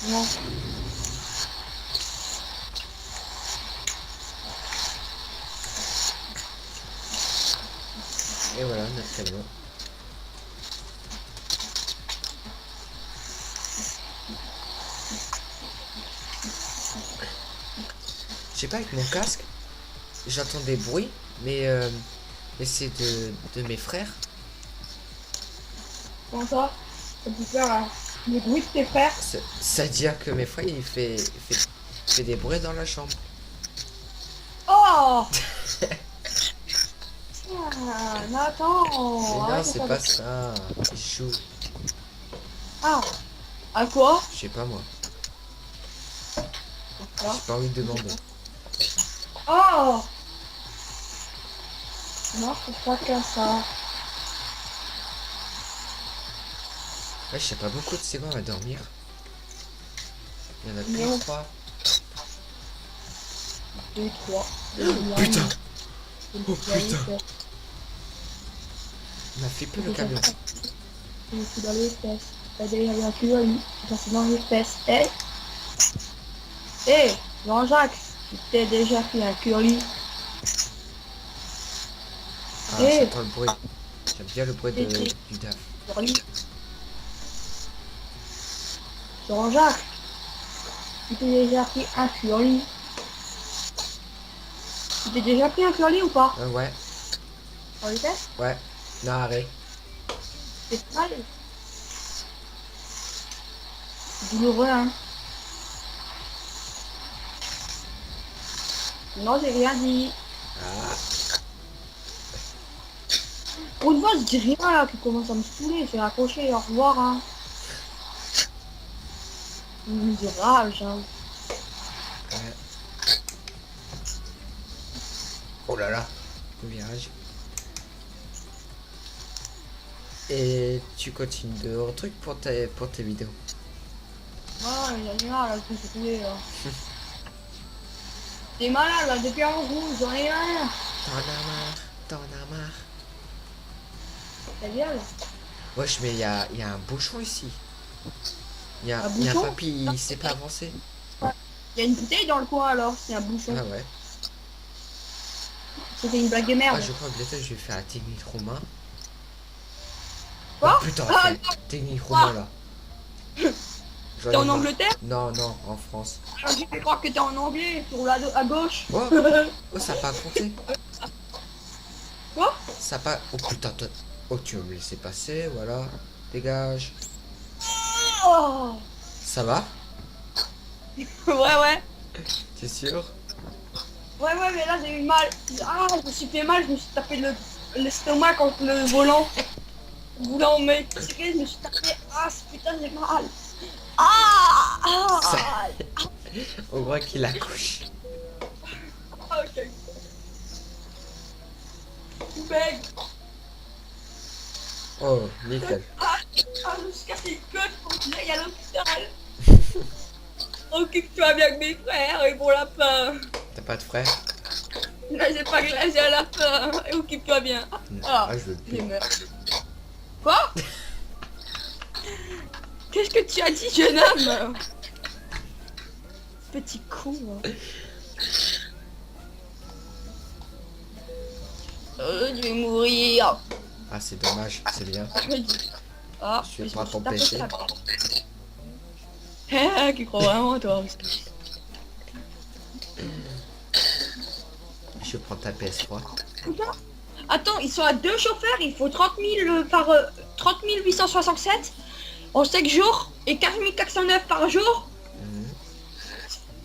Non. Et voilà, notre camion. Je sais pas, avec mon casque, j'entends des bruits, mais c'est de mes frères. Comment ça? Ça peut faire le bruit de tes frères? C'est-à-dire que mes frères, il fait des bruits dans la chambre. Oh! Ah, Nathan! Mais non, Arrête de c'est faire pas des- ça. Il joue. Ah! À quoi? Je sais pas moi. Ah. J'ai pas envie de demander. Oh! Non, c'est pas qu'à ça. Ouais, je sais pas beaucoup de secondes à dormir. Il y en a Non. que 3. 2, 3. Putain! Oh putain! Il m'a fait peu le camion. Je suis dans les fesses. T'as déjà eu un curly. C'est dans les fesses. Hé! Hé! Jean-Jacques! Tu t'es déjà fait un curly. Ah, Eh. j'entends le bruit. J'aime bien le bruit du DAF. Curly. Jean-Jacques! Tu t'es déjà pris un curly. Tu t'es déjà pris un curly ou pas? Ouais, Dans les fesses? ouais. Non, arrête. C'est mal. C'est douloureux, hein. Non, j'ai rien dit. Ah, Pour une fois, je dis rien là qui commence à me saouler. C'est raccroché, au revoir, hein. Du rage, hein. ouais. Oh là là. Le virage. Et tu continues de truc pour tes vidéos. Ouais, il y a du mal là, je me suis saoulé, là. T'es malade là, depuis un rouge, j'en ai rien. T'en as marre. Ta gueule. Wesh, mais il y a un bouchon ici. Il y a Un un bouchon? papy, il sait pas avancer. Il y a une bouteille dans le coin alors, c'est un bouchon. Ah ouais. C'était une blague de merde. Ah, je crois que peut-être je vais faire la technique romain. Quoi? Oh putain, Ah, technique romain là. J'en ai T'es en marre. Angleterre? Non, non, en France. Alors, je vais croire que t'es en anglais, sur la à gauche. Oh, oh, ça a pas compté. Quoi? Ça a pas. Oh putain, toi. Oh, tu vas me laisser passer, voilà. Dégage. Oh. Ça va? Ouais. T'es sûr? Ouais, mais là j'ai eu mal. Ah, je me suis fait mal, je me suis tapé l'estomac contre le volant. Voulant me tirer, je me suis tapé. Ah, putain, j'ai mal. Ah, Ça- On voit qu'il accouche. ok. Beg. Oh, nickel. Je me suis cassé une côte pour que j'aille à l'hôpital. Occupe-toi bien de mes frères et pour la fin. T'as pas de frère? Là, j'ai pas glacé à la fin. Et occupe-toi bien. Ah, Ah, je veux j'ai plus. meurs. Quoi? Qu'est-ce que tu as dit, jeune homme? Petit con. Hein. Je vais mourir. Ah, c'est dommage, c'est bien. Ah, Je vais mais pas me suis t'empêcher. tapé ça. Qui croit vraiment, toi? Je prends ta PS3. Attends, ils sont à 2 chauffeurs, il faut 30 000 par 30 867 en 5 jours et 15 409 par jour. Mhm.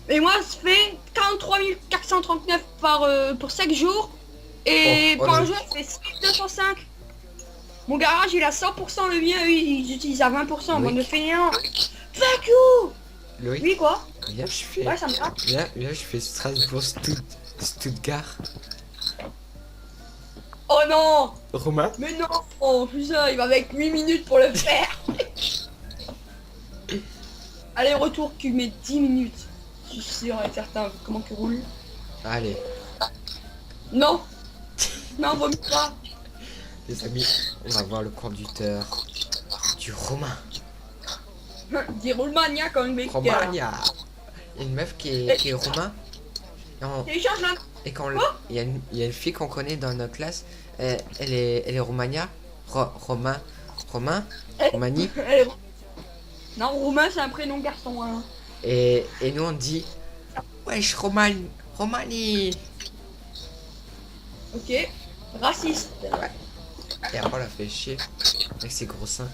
Et moi, ça fait 43 439 par, pour 5 jours. Et Oh, par le- jour, ça fait 205. Mon garage, il a 100%, le mien, ils utilisent à 20%. Oui. Bande de fainéants. Fuck you. Loïc, Oui, quoi? viens, je fais. Ouais, ça me va. Viens, je fais Strasbourg, Stuttgart. Oh non. Romain? Mais non. Oh putain, il va avec 8 minutes pour le faire. Aller-retour qui met 10 minutes. Je suis sûr et certain. Comment tu roules? Allez, Non. Non, vomis pas. les amis, on va voir le conducteur du Romain. Dis Roumania quand le mec. Romagna. Il y a une meuf qui est Romain. Télécharge là. Et quand il y a une fille qu'on connaît dans notre classe, elle est Romagna. Romain. Romanie. Non, Roumain, c'est un prénom garçon. Hein. Et nous on dit wesh Romanie. Ok. Raciste. Ouais. Et après on la fait chier avec ses gros seins.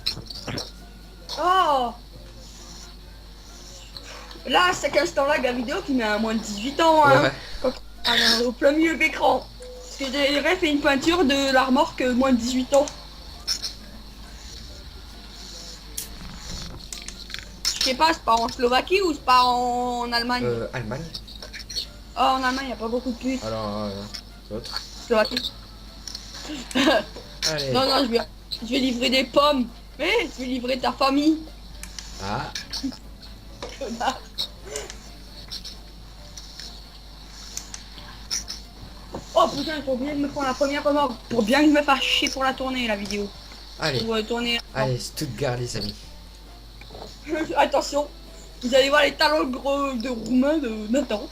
Oh. Là, c'est qu'à ce temps-là, la vidéo qui met à moins de 18 ans. Hein. Ouais. Au plein milieu de l'écran. Parce que j'ai fait une peinture de la remorque moins de 18 ans. Je sais pas, c'est pas en Slovaquie ou c'est pas en Allemagne? Allemagne. Oh, en Allemagne, il a pas beaucoup de putes. Alors l'autre. Slovaquie. Allez. Non, non, je vais livrer des pommes. Mais je vais livrer ta famille. Ah. Connard. Oh putain, il faut bien que je me prenne la première remorque. Pour bien que je me fasse chier pour la tourner, la vidéo. Allez. Pour tourner. Allez, Stuttgart les amis. Attention, vous allez voir les talons gros de roumain de Nathan.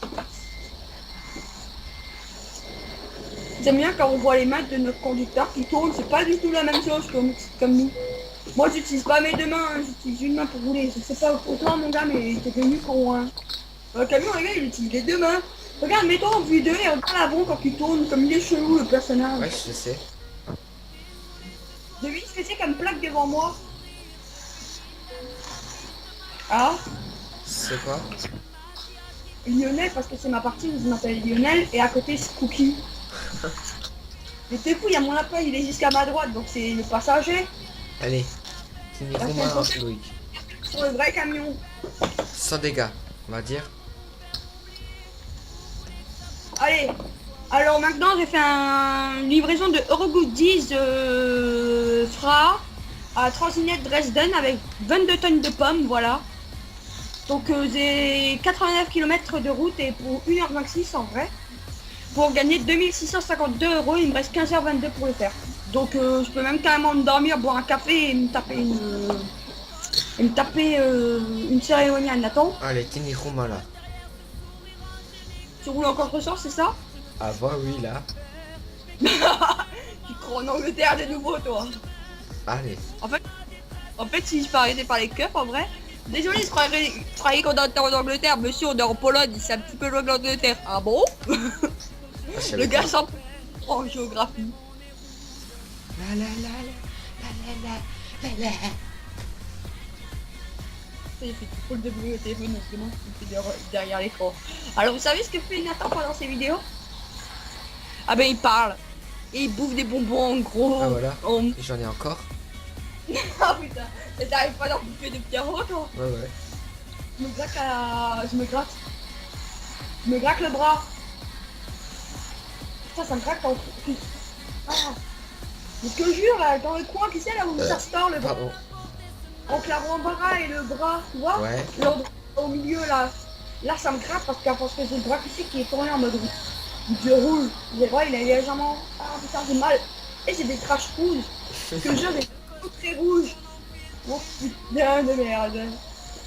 J'aime bien quand on voit les mains de notre conducteur qui tournent, c'est pas du tout la même chose comme nous. Moi j'utilise pas mes deux mains, hein, j'utilise une main pour rouler. Je sais pas pour toi mon gars, mais t'es venu con hein. Dans le camion les gars il utilise les deux mains. Regarde, mets-toi en vue 2 et regarde l'avant quand il tourne, comme il est chelou le personnage. Ouais, je sais. Devine ce que c'est comme plaque devant moi. Ah, C'est quoi? Lionel parce que c'est ma partie où je m'appelle Lionel et à côté c'est Cookie. Mais t'es fou, il y a mon lapin, il est jusqu'à ma droite donc c'est le passager. Allez. C'est une Romain Loïc. Sur le vrai camion. Sans dégâts, on va dire. Allez, alors maintenant j'ai fait une livraison de Eurogoodies Fra à Transinet Dresden avec 22 tonnes de pommes, voilà. Donc j'ai 89 km de route et pour 1h26 en vrai. Pour gagner 2652 €, il me reste 15h22 pour le faire. Donc je peux même carrément me dormir, boire un café et me taper une cérémonie à Nathan. Allez, Tini Romain là. Tu roules en contresens, c'est ça? Ah bah oui là. Tu crois en Angleterre de nouveau toi? Allez. En fait, si je peux arrêter par les keufs, en vrai. Désolé, je croyais qu'on était en Angleterre. Monsieur, on est en Pologne, c'est un petit peu loin de l'Angleterre. Ah bon? Ah, je savais Le gars pas. s'en en géographie. La la la la la la la la. Il fait tout le de bruit au téléphone, donc vraiment, il fait derrière l'écran. Alors, vous savez ce que fait Nathan pendant ses vidéos? Ah ben, il parle. Et il bouffe des bonbons en gros. Ah voilà. En- J'en ai encore. Ah putain, mais t'arrives pas d'en bouffer des petits rots, toi? Ouais ouais. Je me gratte à... Je me gratte. Je me gratte le bras. Putain, ça me gratte quand... Ah. Mais je te jure, là, dans le coin, tu sais, là où ça se tord, le bras. Pardon. Entre l'avant-bras et le bras, tu vois? Ouais. L'ordre au milieu, là. Là, ça me gratte parce que j'ai le bras ici qui est tourné en mode de rouge. Le bras, il est légèrement... Ah putain, j'ai mal. Et j'ai des traces rouges. Je te jure, j'ai tout très rouge. Oh putain de merde.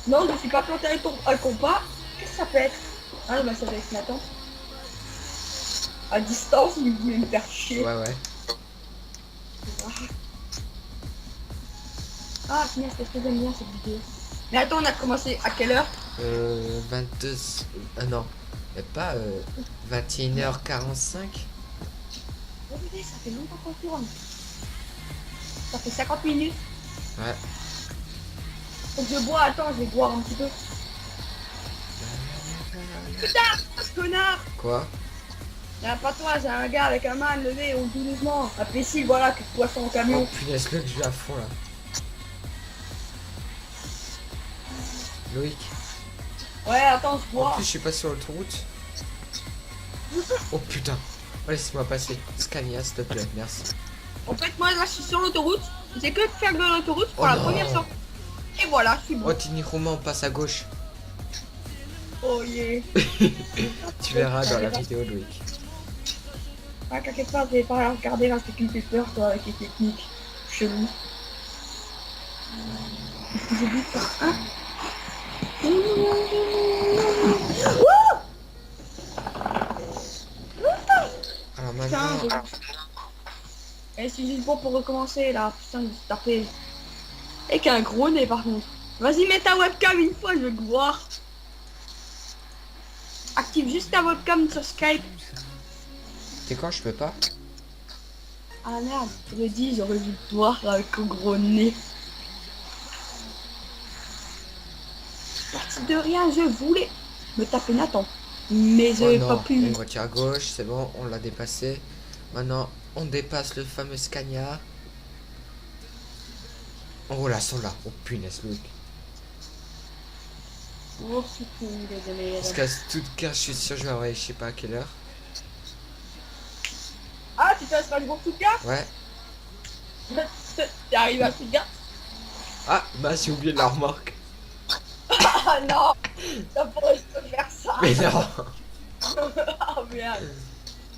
Non, je suis pas planté à compas. Qu'est-ce que ça peut être? Ah bah ça doit être Nathan. À distance, il voulait me faire chier. Ouais ouais. Ah punaise, qu'est-ce que j'aime bien cette vidéo. Mais attends, on a commencé à quelle heure? 22... Ah non. Mais pas 21h45. Oh putain, ça fait longtemps qu'on tourne. Ça fait 50 minutes. Ouais. Faut que je bois, attends, je vais boire un petit peu. Putain, ce connard! Quoi? Y'a pas toi, c'est un gars avec un man levé, on tout doucement. Imbécile, voilà, que poisson en Oh camion. punaise, le que je vais à fond là. Loïc. Ouais, attends, je En bois. plus, je suis pas sur l'autoroute. Oh putain. Oh, laisse-moi passer. Scania, s'il te plaît, merci. En fait, moi, là, je suis sur l'autoroute. C'est que de faire de l'autoroute pour Oh la non. première sortie. Et voilà, je suis Oh, bon. Tini Roman, on passe à gauche. Oh yeah. Tu verras dans la vidéo, Loïc. Ah, t'inquiète pas, je vais pas la regarder là, c'est qui me fait peur, toi, avec les techniques. Chelou. Qu'est-ce que j'ai dit ça, hein? Alors Putain, maintenant. et c'est juste bon pour recommencer là, putain, je me suis tapé. Et qu'un gros nez par contre. Vas-y, mets ta webcam une fois, je veux te voir. Active juste ta webcam sur Skype. T'es quoi, je peux pas? Ah merde, je le dis, j'aurais dû te voir avec un gros nez. Parti de rien, je voulais me taper Nathan. Mais Oh j'ai non, pas pu. une voiture à gauche, c'est bon, on l'a dépassé. Maintenant, on dépasse le fameux Scania. Oh là, sont là. Oh punaise, Loïc. Oh putain, désolé. Il se casse toute carte, je suis sûr, je vais envoyer, je sais pas à quelle heure. Ah, tu passes pas le bon Stuttgart? Ouais. T'es arrivé à Stuttgart? Ah, bah j'ai oublié de la remorque. Ah non, ça pourrait se faire ça. Mais non. Oh merde.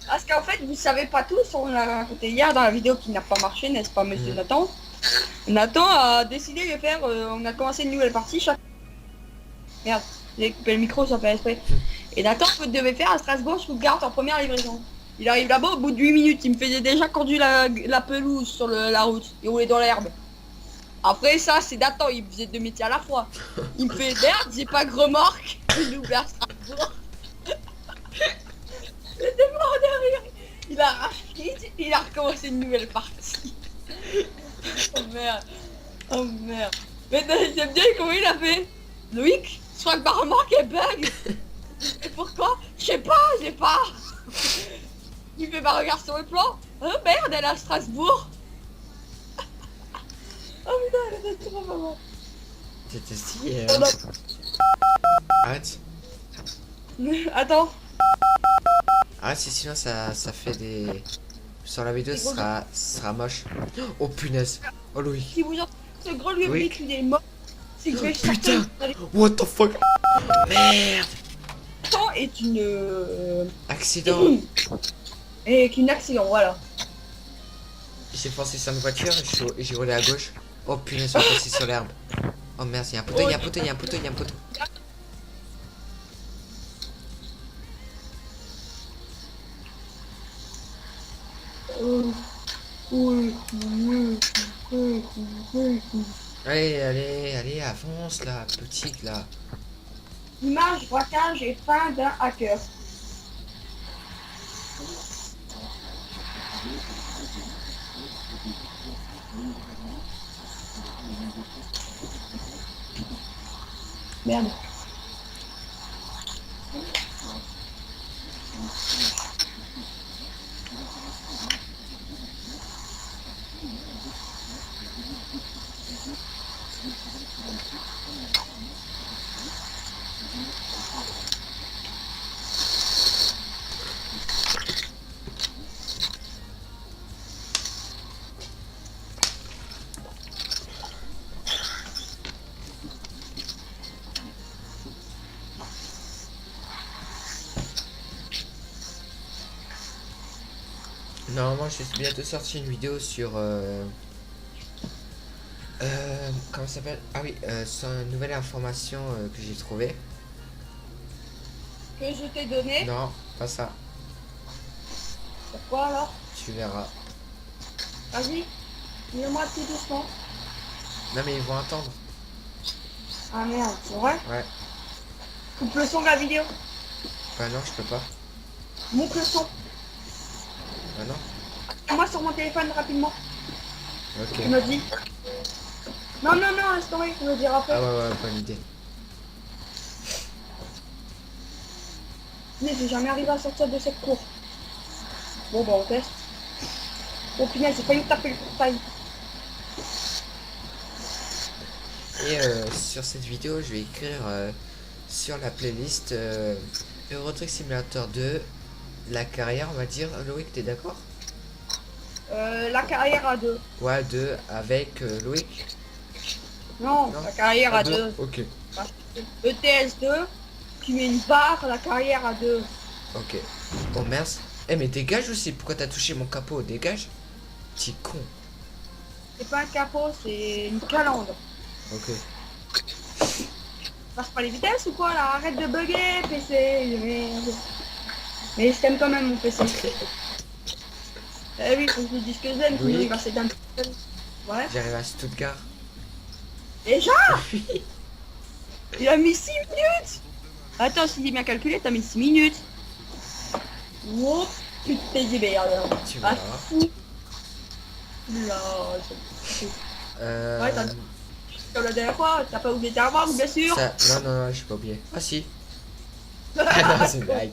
Parce qu'en fait, vous savez pas tous, on l'a raconté hier dans la vidéo qui n'a pas marché, n'est-ce pas, monsieur Nathan? Nathan a décidé de faire, on a commencé une nouvelle partie, chaque... Merde, j'ai coupé le micro, ça fait exprès. Et Nathan devait faire à Strasbourg, Stuttgart en première livraison. Il arrive là-bas, au bout de 8 minutes, il me faisait déjà conduire la pelouse sur la route, et rouler dans l'herbe. Après ça, c'est Nathan, il faisait deux métiers à la fois. Il me fait merde, j'ai pas de remorque, il ouvre à Strasbourg. J'étais mort de rire. Il a racheté, il a recommencé une nouvelle partie. Oh merde. Oh merde. Mais j'aime bien comment il a fait. Loïc, je crois que ma remorque est bug. Et pourquoi? Je sais pas, j'ai pas. Il fait bah regarde sur le plan. Oh merde, elle est à Strasbourg. Oh putain, elle était trop maman. T'étais stylé. Oh, non. Arrête. Attends. Arrête, sinon ça fait des... Sur la vidéo, ça sera moche. Oh punaise. Oh Loïc. Si vous entendez ce gros lui Oui. il est mort. C'est que je vais Putain. chercher. What the fuck. Merde. Temps est une Accident. et qu'une accident, voilà. J'ai pensé sur une voiture et j'ai roulé à gauche. Oh punaise, on est passé sur l'herbe. Oh merde, il y a un poteau, il y a un poteau, il y a un poteau, il y a un poteau. Allez, allez, allez, avance là, petite là. Image, braquage et fin d'un hacker. Merde. Normalement, je vais bientôt sortir une vidéo sur... comment ça s'appelle? Ah oui, sur une nouvelle information que j'ai trouvée. Que je t'ai donné. Non, pas ça. Pourquoi alors? Tu verras. Vas-y. Dis-le-moi tout doucement. Non mais ils vont attendre. Ah merde, c'est vrai? Ouais. Coupe le son de la vidéo. Bah non, je peux pas. Monte le son. Bah non. Moi sur mon téléphone rapidement. Ok. Tu me dis. Non, non, non, laisse tomber, tu me le diras après. Ah ouais, ouais, bonne idée. Mais j'ai jamais arrivé à sortir de cette cour. Bon bah on teste. Oh punaise, j'ai failli me taper le portail. Et sur cette vidéo, je vais écrire sur la playlist Euro Truck Simulator 2, la carrière, on va dire. Loïc, t'es d'accord? La carrière à deux. Ouais, 2 avec Loïc. Non, Non. la carrière à deux. deux. Ok. ETS2, tu mets une barre, la carrière à deux. Ok. Oh mince. Eh mais dégage aussi, pourquoi t'as touché mon capot? Dégage. T'es con. C'est pas un capot, c'est une calandre. Ok. Passe pas les vitesses ou quoi là? Arrête de bugger, PC. Merde. Mais je t'aime quand même mon PC. Eh oui, faut que je lui dise que j'aime, sinon Oui. il va s'éteindre. Ouais. J'arrive à Stuttgart. Déjà? Il a mis 6 minutes. Attends, si j'ai bien calculé, t'as mis 6 minutes. Oh, putain de merde. Tu Ah, verras. fou. Là, c'est Ouais, t'as comme la dernière fois, t'as pas oublié ta remarque, bien sûr. Ça... Non, non, non, je pas oublié. Ah si. Ah non, c'est une blague.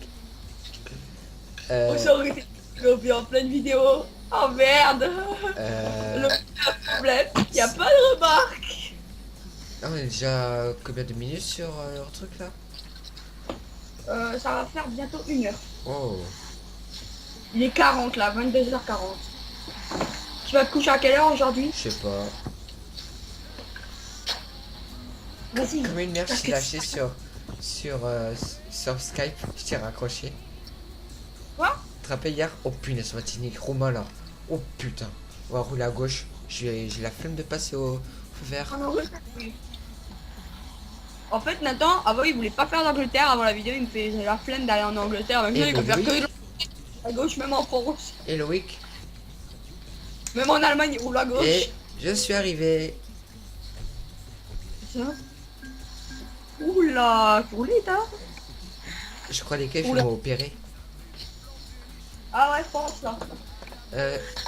On s'aurait été copié en pleine vidéo. Oh merde. Le problème, y a pas de remarque. On est déjà combien de minutes sur leur truc là? Ça va faire bientôt 1 heure. Oh. Il est 40 là, 22h40. Tu vas te coucher à quelle heure aujourd'hui? Je sais pas. Vas-y. Comme une merde, je parce suis que- lâché sur Skype. Je t'ai raccroché. Quoi? Tu te rappelles hier? Oh punaise, matinée, Romain là. Oh putain. On va rouler à gauche. J'ai la flemme de passer au feu vert. En Angleterre, oui. En fait, Nathan, avant il voulait pas faire d'Angleterre avant la vidéo, il me fait j'ai la flemme d'aller en Angleterre. Maintenant Et il veut faire oui. que à gauche, même en France. Et Loïc. Même en Allemagne, il roule à gauche. Et je suis arrivé. Tiens. Oula, tu roules vite, hein? Je crois les keufs ils Oula. m'ont opéré. Ah ouais, je pense là.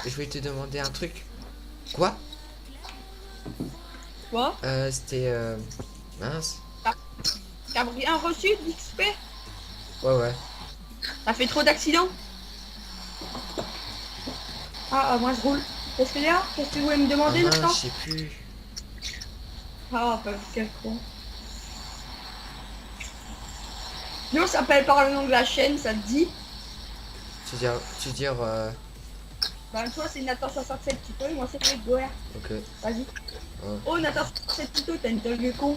Je vais te demander un truc. Quoi? Quoi? C'était mince. T'as rien reçu d'XP? Ouais ouais. T'as fait trop d'accidents? Moi je roule. Qu'est-ce que c'est là? Qu'est-ce que tu voulais me Ah, demander mince, maintenant? je sais plus. Ah, bah, quel con. Nous on s'appelle par le nom de la chaîne, ça te dit? Tu dire Bah toi c'est Nathan 67 Tito et moi c'est Loïc Goer. ok. Vas-y. Oh. Oh Nathan 67 Tito, t'as une gueule de con.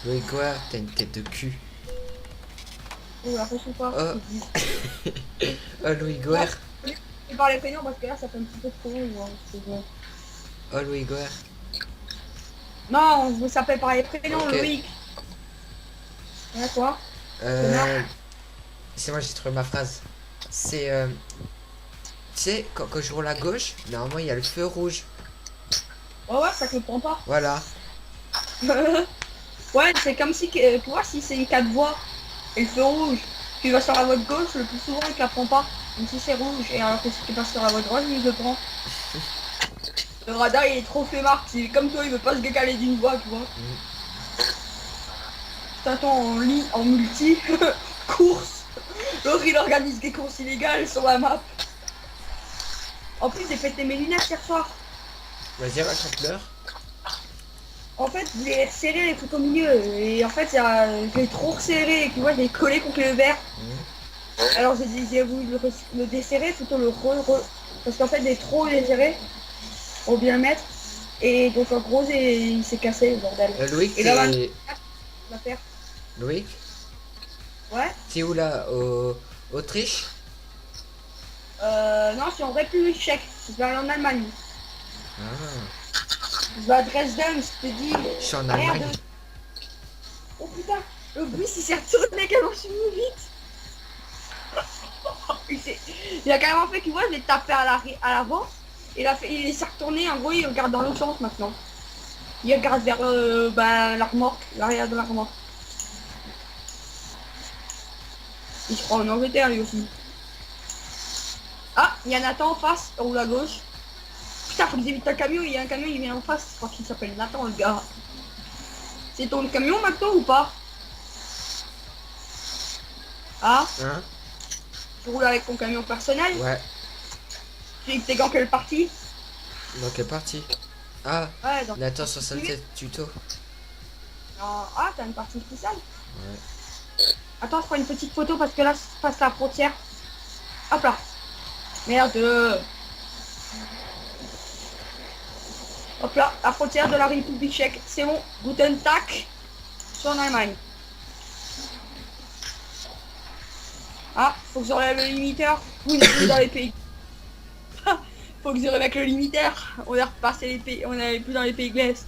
Loïc quoi? T'as une tête de cul. Oh la façon pas. Oh. Oh Louis Goer. Je parle les prénoms parce que là ça fait un petit peu trop long. C'est bon. Oh Louis Goer. Non, on s'appelle par les prénoms, Ok. Loïc. Voilà quoi. C'est moi j'ai trouvé ma phrase. C'est tu sais quand je roule à gauche, normalement il y a le feu rouge. Ouais, ça te prend pas. Voilà. Ouais, c'est comme si, tu vois, si c'est une 4 voies et le feu rouge, tu vas sur la voie de gauche, le plus souvent il te la prend pas. Même si c'est rouge, et alors que si tu passes sur la voie de droite, il le prend. Le radar il est trop flemmard, c'est comme toi, il veut pas se décaler d'une voie, tu vois. T'attends en multi, course. L'autre il organise des courses illégales sur la map. En plus j'ai pété mes lunettes hier soir. Vas-y raconte-leur. En fait, je voulais resserrer les trucs au milieu et en fait, je l'ai trop resserré et tu vois, je l'ai collé contre le verre. Alors j'ai voulu le desserrer, plutôt le parce qu'en fait, j'ai trop desserré pour bien le mettre. Et donc en gros, il s'est cassé le bordel. Loïc, Et là, t'es... on va faire. Loïc, Ouais. t'es où là? Autriche? Non, je suis en République tchèque. Je vais aller en Allemagne. Ah, Je vais à Dresden, je te dis. je suis en Merde. Allemagne. Oh putain, le bus il s'est retourné carrément sur nous vite. Il a carrément fait, tu vois, je l'ai tapé à l'avant. Il s'est retourné, en gros il regarde dans l'autre sens maintenant. Il regarde vers la remorque, l'arrière de la remorque. Il se croit en Angleterre lui aussi. Ah, il y a Nathan en face, il roule à gauche. Putain, faut que j'évite un camion, il y a un camion, il vient en face, je crois qu'il s'appelle Nathan le gars. C'est ton camion maintenant ou pas? Ah, Hein? tu roules avec ton camion personnel? Ouais. T'es dans quelle partie? Dans quelle partie? Ah, Ouais, dans... Nathan 67 tuto. Ah, t'as une partie spéciale? Ouais. Attends, je prends une petite photo parce que là, je passe la frontière. Hop là. Merde. Hop là, la frontière de la République tchèque. C'est bon. Guten Tag. Je suis en Allemagne. Ah, faut que j'enlève le limiteur. Oui, on est dans les pays. Faut que je remette le limiteur. On a repassé les pays. On est plus dans les pays de l'Est.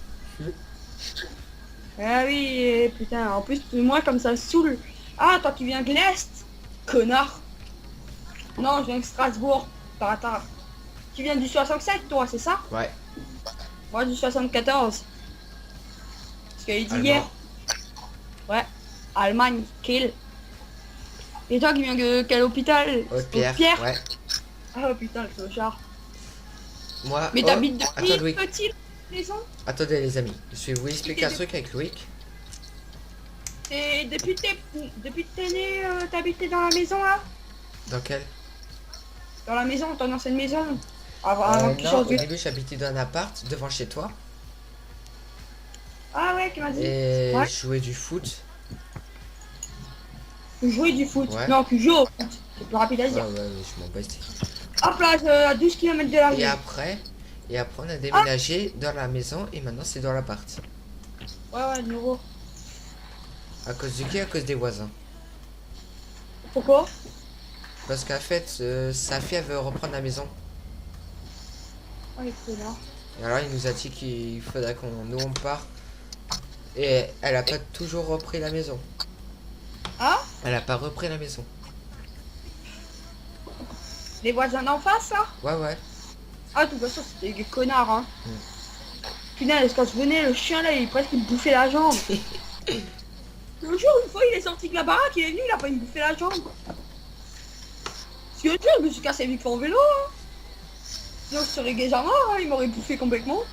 Ah oui, putain. En plus, moi, comme ça saoule. Ah, toi qui viens de l'Est. Connard. Non, je viens de Strasbourg. Par hasard. Tu viens du 67, toi, c'est ça? Ouais. Moi, du 74. Parce qu'il dit hier. Ouais. Allemagne, kill. Et toi qui viens de quel hôpital? Haute-Pierre. Ouais. Ah putain, le clochard. Moi. Mais t'habites depuis attends, Loïc. petite maison? Attendez les amis, je vais vous expliquer un truc avec Loïc. Et depuis que t'es né, t'habitais dans la maison là? Dans quel? Dans la maison, ton ancienne maison? Avant que tu Non, changes au début j'habitais dans un appart devant chez toi. Ah ouais, tu m'as dit. Et Ouais. je jouais du foot. Tu jouais du foot. Ouais. Non, tu joues au foot. C'est plus rapide à dire. Ouais, je m'en bats. Hop là, à 12 km de la rue. Et après on a déménagé dans la maison et maintenant c'est dans l'appart. Ouais, nouveau. À cause de qui? À cause des voisins. Pourquoi? Parce qu'en fait, sa fille elle veut reprendre la maison. Oh, les connards. Et alors il nous a dit qu'il faudrait on part. Et elle a pas toujours repris la maison. Ah? Elle a pas repris la maison. Les voisins d'en face là? Ouais. Ah, de toute façon, c'était des connards, hein. Putain, quand je venais, le chien là, il presque me bouffait la jambe. Le jour, une fois, il est sorti de la baraque, il est venu, il a pas me bouffer la jambe. Parce que le jour, je me suis cassé vite en vélo, hein. Sinon, je serais déjà mort, hein, il m'aurait bouffé complètement.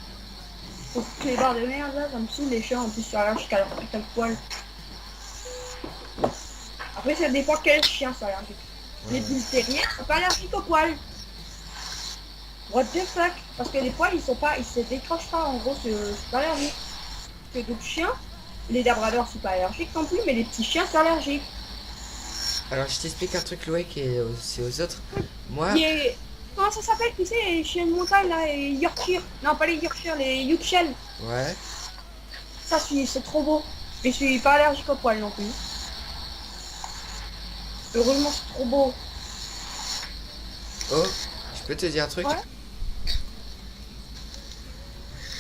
Oh, clébard de merde, là, ça me saoule les chiens, en plus, sur la jusqu'à leur putain de poil. Après, ça dépend quel chien c'est allergique. Les bulles terrières sont pas allergiques aux poils. What the fuck? Parce que les poils, ils se décrochent pas, en gros, c'est pas allergique. Que d'autres chiens, les labradors sont pas allergiques non plus, mais les petits chiens sont allergiques. Alors je t'explique un truc Loïc et aussi aux autres. Moi, Comment ça s'appelle, tu sais, les chiens de montagne là, les Yorkshire? Non, pas les Yorkshire, les Yorkshire. ouais. Ça, c'est trop beau. Et je suis pas allergique aux poils non plus. Heureusement, c'est trop beau. Oh, je peux te dire un truc? Ouais.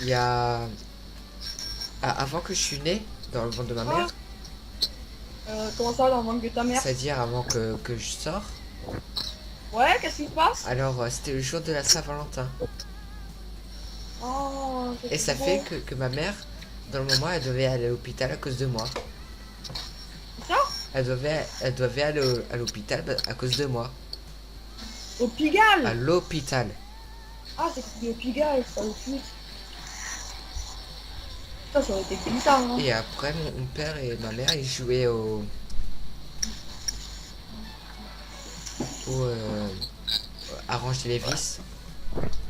Il y a... avant que je suis né, dans le ventre de ma mère, Comment ça, dans le ventre de ta mère? c'est-à-dire avant que je sors, Ouais, qu'est-ce qui se passe? alors c'était le jour de la Saint-Valentin. Oh, Et ça fait que ma mère, dans le moment, elle devait aller à l'hôpital à cause de moi. Ça? Elle devait aller à l'hôpital à cause de moi. Au Pigalle? À l'hôpital. Ah, c'est au Pigalle, c'est pas au plus. Ça aurait été bizarre, hein. Et après, mon père et ma mère, ils jouaient à ranger les vis.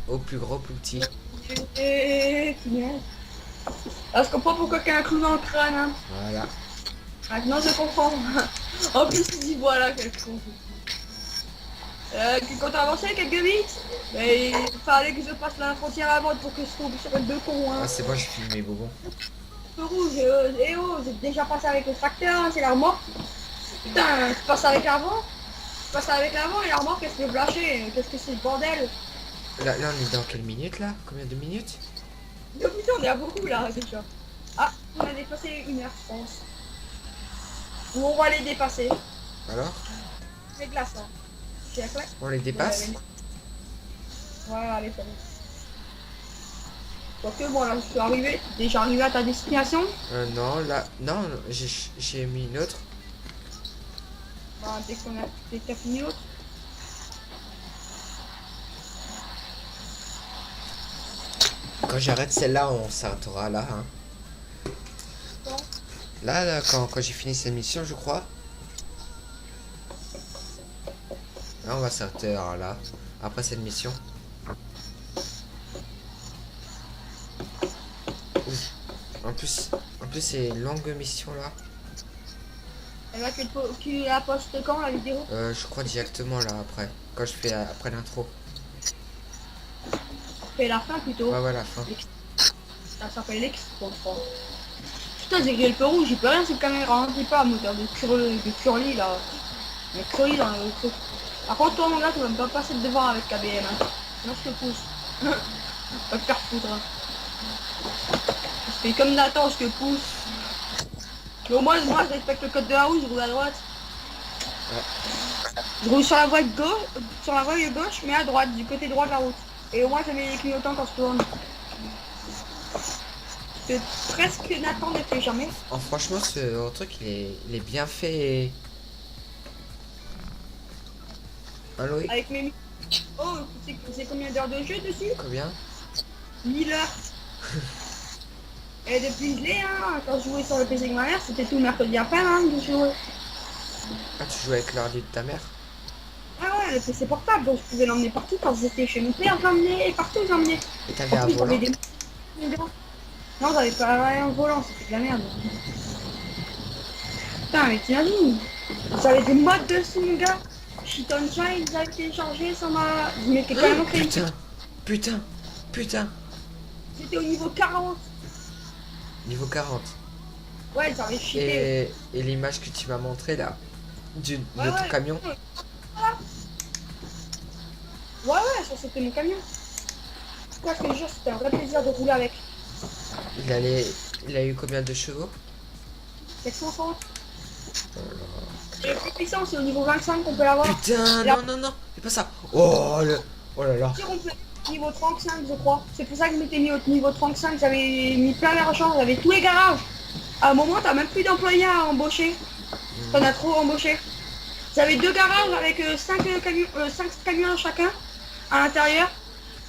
Au plus gros, plus petit. Ah, je comprends pourquoi qu'il y a un clou dans le crâne, hein. Voilà. Maintenant je comprends. En plus il dit voilà quel con. Quand on avançait quelques vite, mais il fallait que je passe la frontière avant pour que je tombe sur le deux cons, hein. Ah, c'est bon, j'ai filmé Bobo. Le rouge, j'ai déjà passé avec le tracteur, hein, c'est la remorque. Putain, je passe avec l'avant. Je passe avec l'avant et la remorque elle se fait flasher. Qu'est-ce que c'est le bordel? Là, on est dans quelle minute là? Combien de minutes? Oh, putain, on est à beaucoup là déjà. Ah, on a dépassé 1 heure je pense. Ou on va les dépasser. Alors? C'est glaçant. C'est la claque. On les dépasse? Voilà, allez, salut. Quoique, bon, là, je suis arrivé. Déjà arrivé à ta destination. Non, là, non, j'ai mis une autre. Bah, dès que t'as fini l'autre. Quand j'arrête celle-là, on s'arrêtera là. Hein. Bon. Là, quand j'ai fini cette mission, je crois. Là, on va s'arrêter là. Après cette mission. plus c'est une longue mission là. Et là, tu la postes quand la vidéo? Je crois directement là après. Quand je fais après l'intro. Fais la fin plutôt. Ouais, la fin. Ça s'appelle l'expo, je crois. Putain, j'ai grillé le feu rouge, j'ai plus rien sur le caméra, hein. C'est pas un moteur de curly là. Mais curly dans le truc. Par contre, toi mon gars, tu vas me pas passer devant avec KBM. Hein. Sinon, je te pousse. Pas te faire foutre. Hein. Je fais comme Nathan, je te pousse. Mais au moins, moi, je respecte le code de la route, je roule à droite. Ouais. Je roule sur la voie de gauche, mais à droite, du côté droit de la route. Et au moins, je mets les clignotants quand je tourne. C'est presque Nathan ne fait jamais. Oh, franchement, ce truc, il est bien fait. Allo, Avec mes... Oh, c'est combien d'heures de jeu dessus? combien? 1000 heures. Et depuis que je l'ai, hein, quand je jouais sur le PC de ma mère, c'était tout le mercredi après, hein, que je jouais. Ah, tu joues avec l'ordi de ta mère? Ah ouais, le PC portable, donc je pouvais l'emmener partout. Quand j'étais chez mon père, j'emmenais, et partout j'emmenais. Et t'avais un volant? Non, j'avais pas un volant, c'était de la merde. Putain, mais t'imagines, j'avais des mods dessus, mon gars. Shit on Shine, ils avaient téléchargé, ça m'a... Je m'étais quand même créé. Putain. J'étais au niveau 40. Niveau 40. Ouais, j'avais cheaté. Et l'image que tu m'as montré là, de Ouais, ton camion. Ouais, ça c'était mon camion. Quoi, je te jure, c'était un vrai plaisir de rouler avec. Il a eu combien de chevaux? 730. Et le plus puissant, c'est au niveau 25 qu'on peut l'avoir. Putain, là, non, c'est pas ça. Oh là là. on peut niveau 35, je crois. C'est pour ça que je m'étais mis au niveau 35. J'avais mis plein d'argent, j'avais tous les garages. À un moment, t'as même plus d'employés à embaucher. T'en as trop embauché. J'avais 2 garages avec 5 camions chacun à l'intérieur.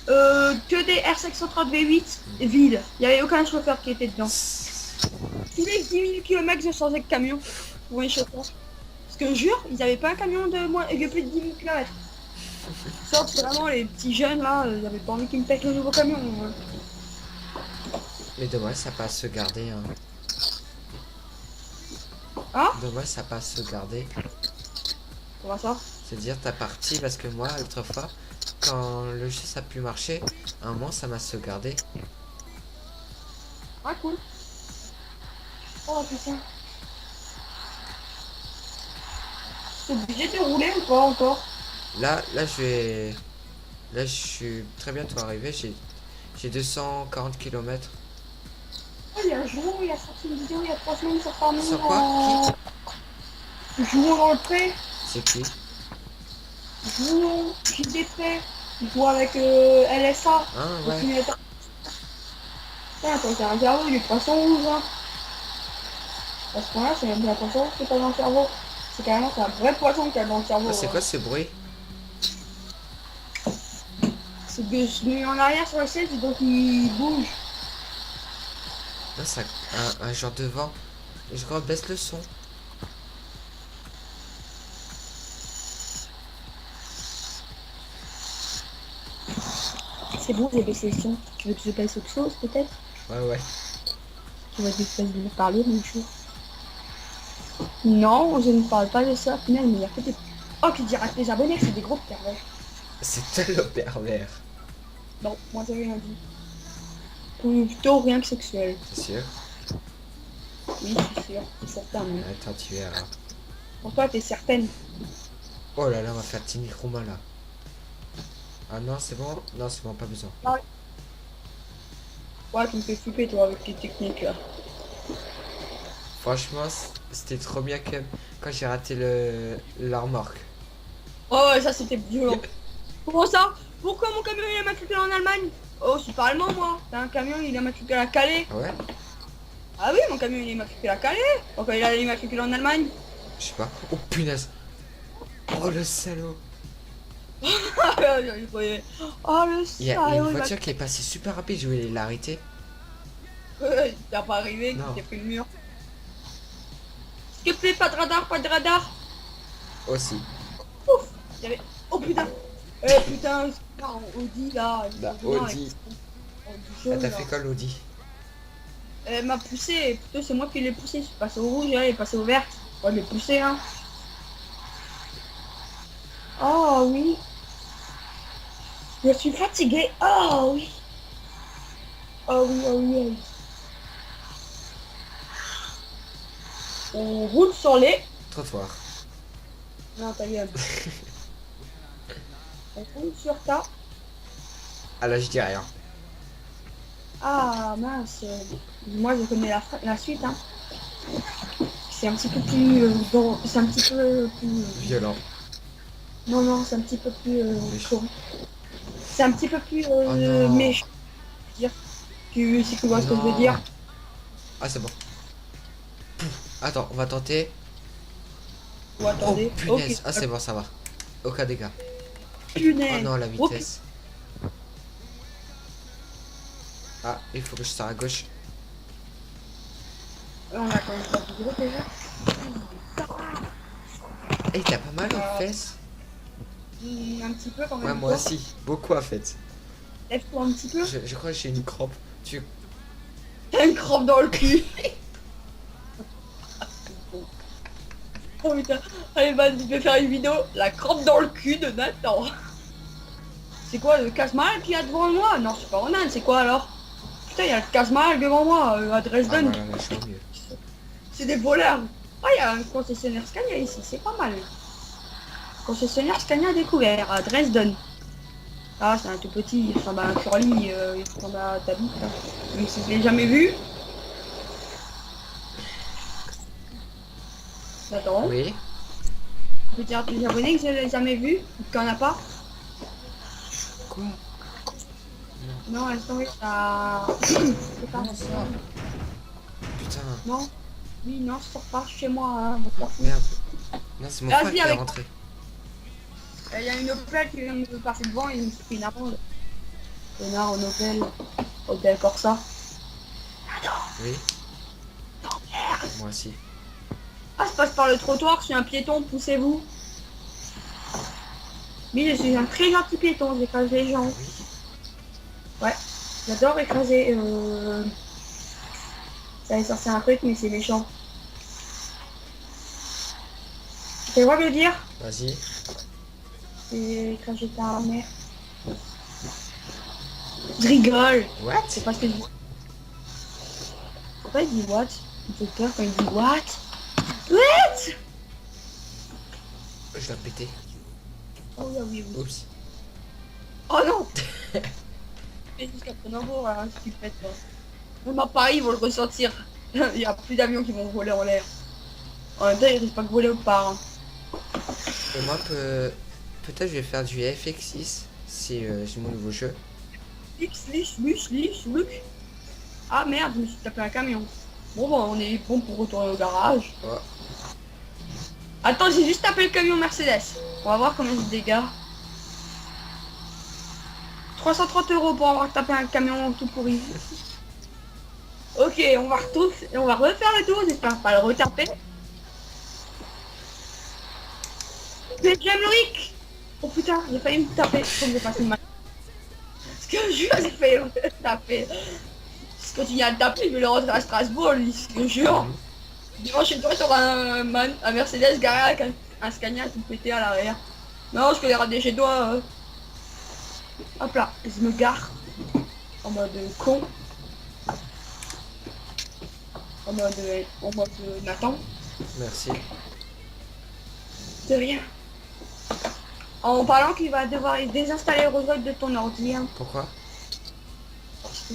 Que des R530 V8 vides. Il n'y avait aucun chauffeur qui était dedans. Tous les 10 000 km, je changeais de camion pour un chauffeur. Parce que je jure, ils n'avaient pas un camion de plus de 10 000 km. Sauf vraiment les petits jeunes là, ils n'avaient pas envie qu'ils me pètent le nouveau camion. Mais dommage, ça passe se garder. Hein. Ah, Dommage, ça passe se garder. comment ça? C'est-à-dire, t'as parti parce que moi, l'autre fois, quand le jeu ça a pu marcher, à un moment, ça m'a sauvegardé. Ah, cool. Oh putain. T'es obligé de rouler ou pas encore? Là, je suis très bientôt arrivé. J'ai 240 km. Oh, il y a un jour, il a sorti une vidéo il y a 3 semaines sur Farming. Sur quoi? Jouons dans le pré. C'est qui? Jouons, JDP. Il joue avec LSA. Ah ouais. Putain, attends, c'est un cerveau, il est poisson rouge. Hein. À ce point-là, c'est même pas un poisson qui est pas dans le cerveau. C'est carrément un vrai poisson qui est dans le cerveau. Ah, c'est quoi ce bruit? C'est que je mets en arrière sur le siège et donc il bouge. Non, c'est un genre de vent. Je baisse le son. C'est bon, j'ai baissé le son. Tu veux que je baisse autre chose peut-être? Ouais. Tu vas de me parler, mon chou. Non, je ne parle pas de ça. Finalement, mais il y a que des... Oh, qui dira que les abonnés, c'est des gros pervers. C'est tellement pervers. Non, moi j'ai rien dit. Plutôt rien que sexuel. C'est sûr? Oui, je suis sûr. C'est certain. Mais... Attends, tu verras. Pour toi, t'es certaine. Oh là là, on va faire Tini Chroma là. Ah non, c'est bon? Non, c'est bon, pas besoin. Ouais, tu me fais flipper toi avec tes techniques là. Franchement, c'était trop bien quand j'ai raté la remorque. Oh, ouais, ça c'était violent. Comment ça? Pourquoi mon camion il est matriculé en Allemagne? Oh, je suis pas allemand moi. T'as un camion, il est matriculé à Calais. Ah ouais? Ah oui, mon camion il est matriculé à Calais. Pourquoi il est matriculé en Allemagne? Je sais pas. Oh punaise. Oh le salaud. Oh le Il y a salaud. une voiture qui est passée super rapide, je voulais l'arrêter. T'as pas arrivé, Non. qui t'es pris le mur. S'il te plaît, pas de radar, pas de radar. Aussi. Ouf, j'avais... Oh putain. Putain, Audi là. Bah, Audi. Ah, t'as fait quoi l'Audi? Elle m'a poussé, plutôt c'est moi qui l'ai poussé. Je suis passé au rouge, elle est passée au vert. Moi je l'ai poussé, hein. Oh oui, je suis fatiguée. Oh oui. Oh oui, oh oui, oh oui. On roule sur les... Trottoir. Non, ta gueule. On roule sur ta... Ah là, je dis rien. Ah mince. Moi je connais la suite, hein. C'est un petit peu plus... c'est un petit peu plus... Violent. Non, non, c'est un petit peu plus... Méchant. C'est un petit peu plus Oh non. méchant. Dire. Si tu vois ce que je veux Non. dire. Ah, c'est bon. Attends, on va tenter. Ou Oh attendez. punaise. Ok. Ah, c'est bon, ça va. Aucun dégât. Oh Punaise. non, la Ok. vitesse. Ah, il faut que je sors à gauche. On a quand même pas de gros déjà. Eh, t'as pas mal aux fesses? Un petit peu quand même. Ouais, moi aussi. Beaucoup en fait. Lève-toi un petit peu. Je crois que j'ai une crampe. Tu... T'as une crampe dans le cul. Oh putain. Allez, vas-y, je vais faire une vidéo. La crampe dans le cul de Nathan. C'est quoi le casse-mal qu'il y a devant moi? Non, c'est pas Ronan, c'est quoi alors? Putain, il y a le casse-mal devant moi, à Ah, Dresden. voilà, là, je suis au mieux. C'est des voleurs. Ah, il y a un concessionnaire Scania ici, c'est pas mal. Concessionnaire Scania découvert à Dresden. Ah, c'est un tout petit, il ressemble à un curly, il ressemble à ta bite. Hein. Mais si je l'ai jamais vu. Attends, Oui. je peux dire à tous les abonnés que je l'ai jamais vu, qu'il n'y en a pas. Quoi? Non, laisse tomber, ça... C'est pas... Comment ça? Putain. Non, oui, non, je sors pas chez moi. Hein, Merde. Non, c'est mon Vas-y, frère qui est avec- rentré. il y a une Opel qui vient de me passer devant et il me fait une amende. Connard en Opel. Opel Corsa. Oui. Moi aussi. Ah, je passe par le trottoir, je suis un piéton, poussez-vous. Mais je suis un très gentil piéton, j'écrase les gens. Oui. Ouais, j'adore écraser. Ça est sorti un truc, mais c'est méchant. Tu le droit de le dire? Vas-y. C'est écraser ta mère. Je rigole. What? C'est pas ce que je dis. Pourquoi il dit what? Il fait peur quand il dit what? What? Je dois péter. Oh oui, oui, oui. Oups. Oh non. Et jusqu'à Prenambour, là, ce qu'il fait, quoi. Même à Paris, ils vont le ressentir. Il y a plus d'avions qui vont voler en l'air. En même temps, ils risquent pas de voler au part. Hein. Et moi, peut-être je vais faire du FX6 si c'est mon nouveau jeu. Ah merde, je me suis tapé un camion. Bon, bon, on est bon pour retourner au garage. Oh. Attends, j'ai juste tapé le camion Mercedes. On va voir combien de dégâts. 330 € pour avoir tapé un camion tout pourri. Ok, on va refaire le tour, j'espère pas le retaper. Mais j'aime Loïc. Oh putain, j'ai failli me taper. Faut que je fasse une main. Parce que je jure, j'ai failli me taper. Parce que tu viens de taper, je vais le rentrer à Strasbourg, lui, je te jure. Dimanche chez toi, sur un Mercedes garé avec un Scania tout pété à l'arrière. Non, je peux les rater chez toi. Hop là, je me gare. En mode con. En mode Nathan. Merci. De rien. En parlant qu'il va devoir désinstaller le Roswell de ton ordi. Hein, Pourquoi? parce que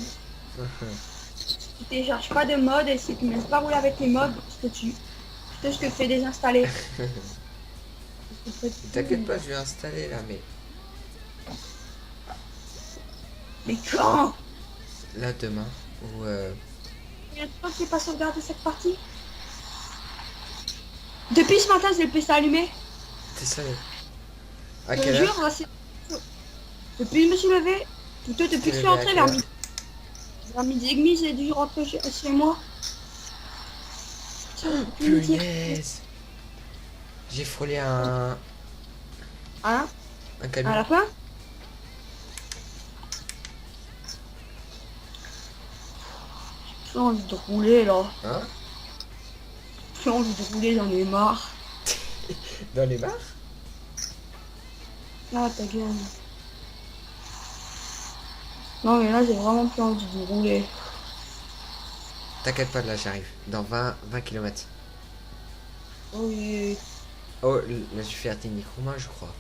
tu télécharges pas de mode et si tu ne laisses pas rouler avec les modes, je te tue. Je te fais désinstaller. T'inquiète pas, je vais installer là, Mais quand? là demain. Ou Il y a toi qui n'ai pas sauvegardé cette partie. Depuis ce matin, j'ai le PC allumé. t'es sérieux? À Je te quelle heure? jure, là, depuis que je me suis levé, plutôt depuis que je suis levé à rentré quelle vers heure? midi. Vers midi et demi, j'ai dû rentrer chez moi. Tiens, depuis midi. Punaise! J'ai frôlé un Hein? À camion. la fin? J'ai envie de rouler là. Hein? J'ai envie de rouler, j'en ai marre. Dans les bars? Ah ta gueule. Non mais là j'ai vraiment plus envie de rouler. T'inquiète pas, là j'arrive. Dans 20 km. Oui. Oh, là je fais un technique roumain, je crois.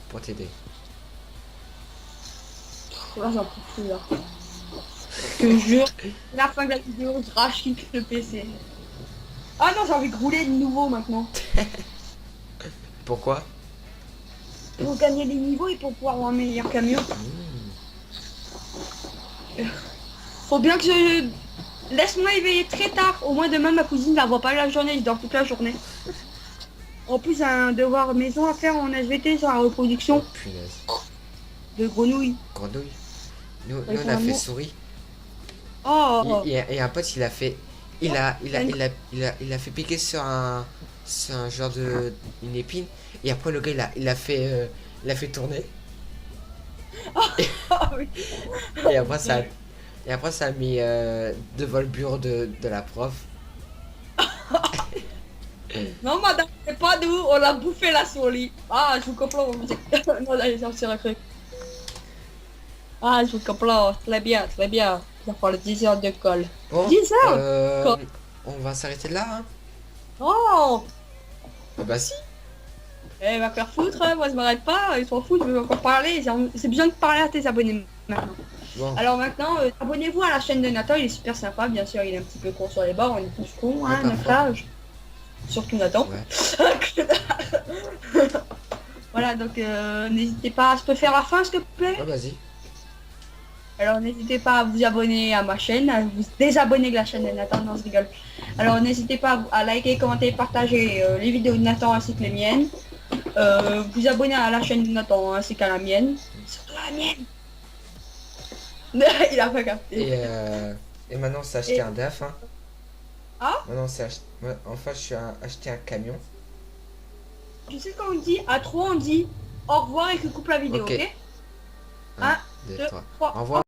Pour t'aider. Là j'en peux plus là. Je te jure, à la fin de la vidéo, je rachète le PC. Ah non, j'ai envie de rouler de nouveau maintenant. Pourquoi? Pour gagner des niveaux et pour pouvoir avoir un meilleur camion. Faut bien que je... Laisse-moi éveiller très tard. Au moins demain, ma cousine ne la voit pas la journée. Je dors toute la journée. En plus, j'ai un devoir maison à faire en SVT sur la reproduction Oh, punaise. de grenouilles. Grenouille. Nous Ouais, on a fait carrément. souris. Oh, Et un pote, il a fait... Il a fait piquer sur un genre de... Une épine. Et après, le gars, il a fait tourner. ah oui. Et après, ça a mis devant le bureau de la prof. Non, madame, c'est pas nous. On a bouffé la souris. Ah, je vous comprends. Non, allez, sortir un truc. Ah, je vous comprends. Très bien, très bien. Ça fait le 10 heures de colle. Bon, 10 heures Quoi? on va s'arrêter là, hein. Oh. Ah bah si. Eh, va faire foutre, hein. Moi je m'arrête pas, ils s'en foutent, je veux encore parler, c'est besoin de parler à tes abonnés maintenant. Bon, Alors maintenant, abonnez-vous à la chaîne de Nathan, il est super sympa, bien sûr, il est un petit peu con sur les bords, on est tous cons, hein, Ouais, notre parfois. âge. Surtout Nathan. ouais. Voilà, donc n'hésitez pas, je peux faire la fin s'il te plaît. Ah, vas-y. Alors n'hésitez pas à vous abonner à ma chaîne, à vous désabonner de la chaîne de Nathan, non je rigole. Alors n'hésitez pas à liker, commenter, partager les vidéos de Nathan ainsi que les miennes. Vous abonner à la chaîne de Nathan ainsi qu'à la mienne. Surtout la mienne. Il a pas capté. Et maintenant, c'est acheter un DAF, hein. Ah, Maintenant, enfin, je suis acheté un camion. tu sais quand on dit à 3 on dit au revoir et que coupe la vidéo, Ok. ok, 1, 1, 2, 2, 3. 3. Au revoir.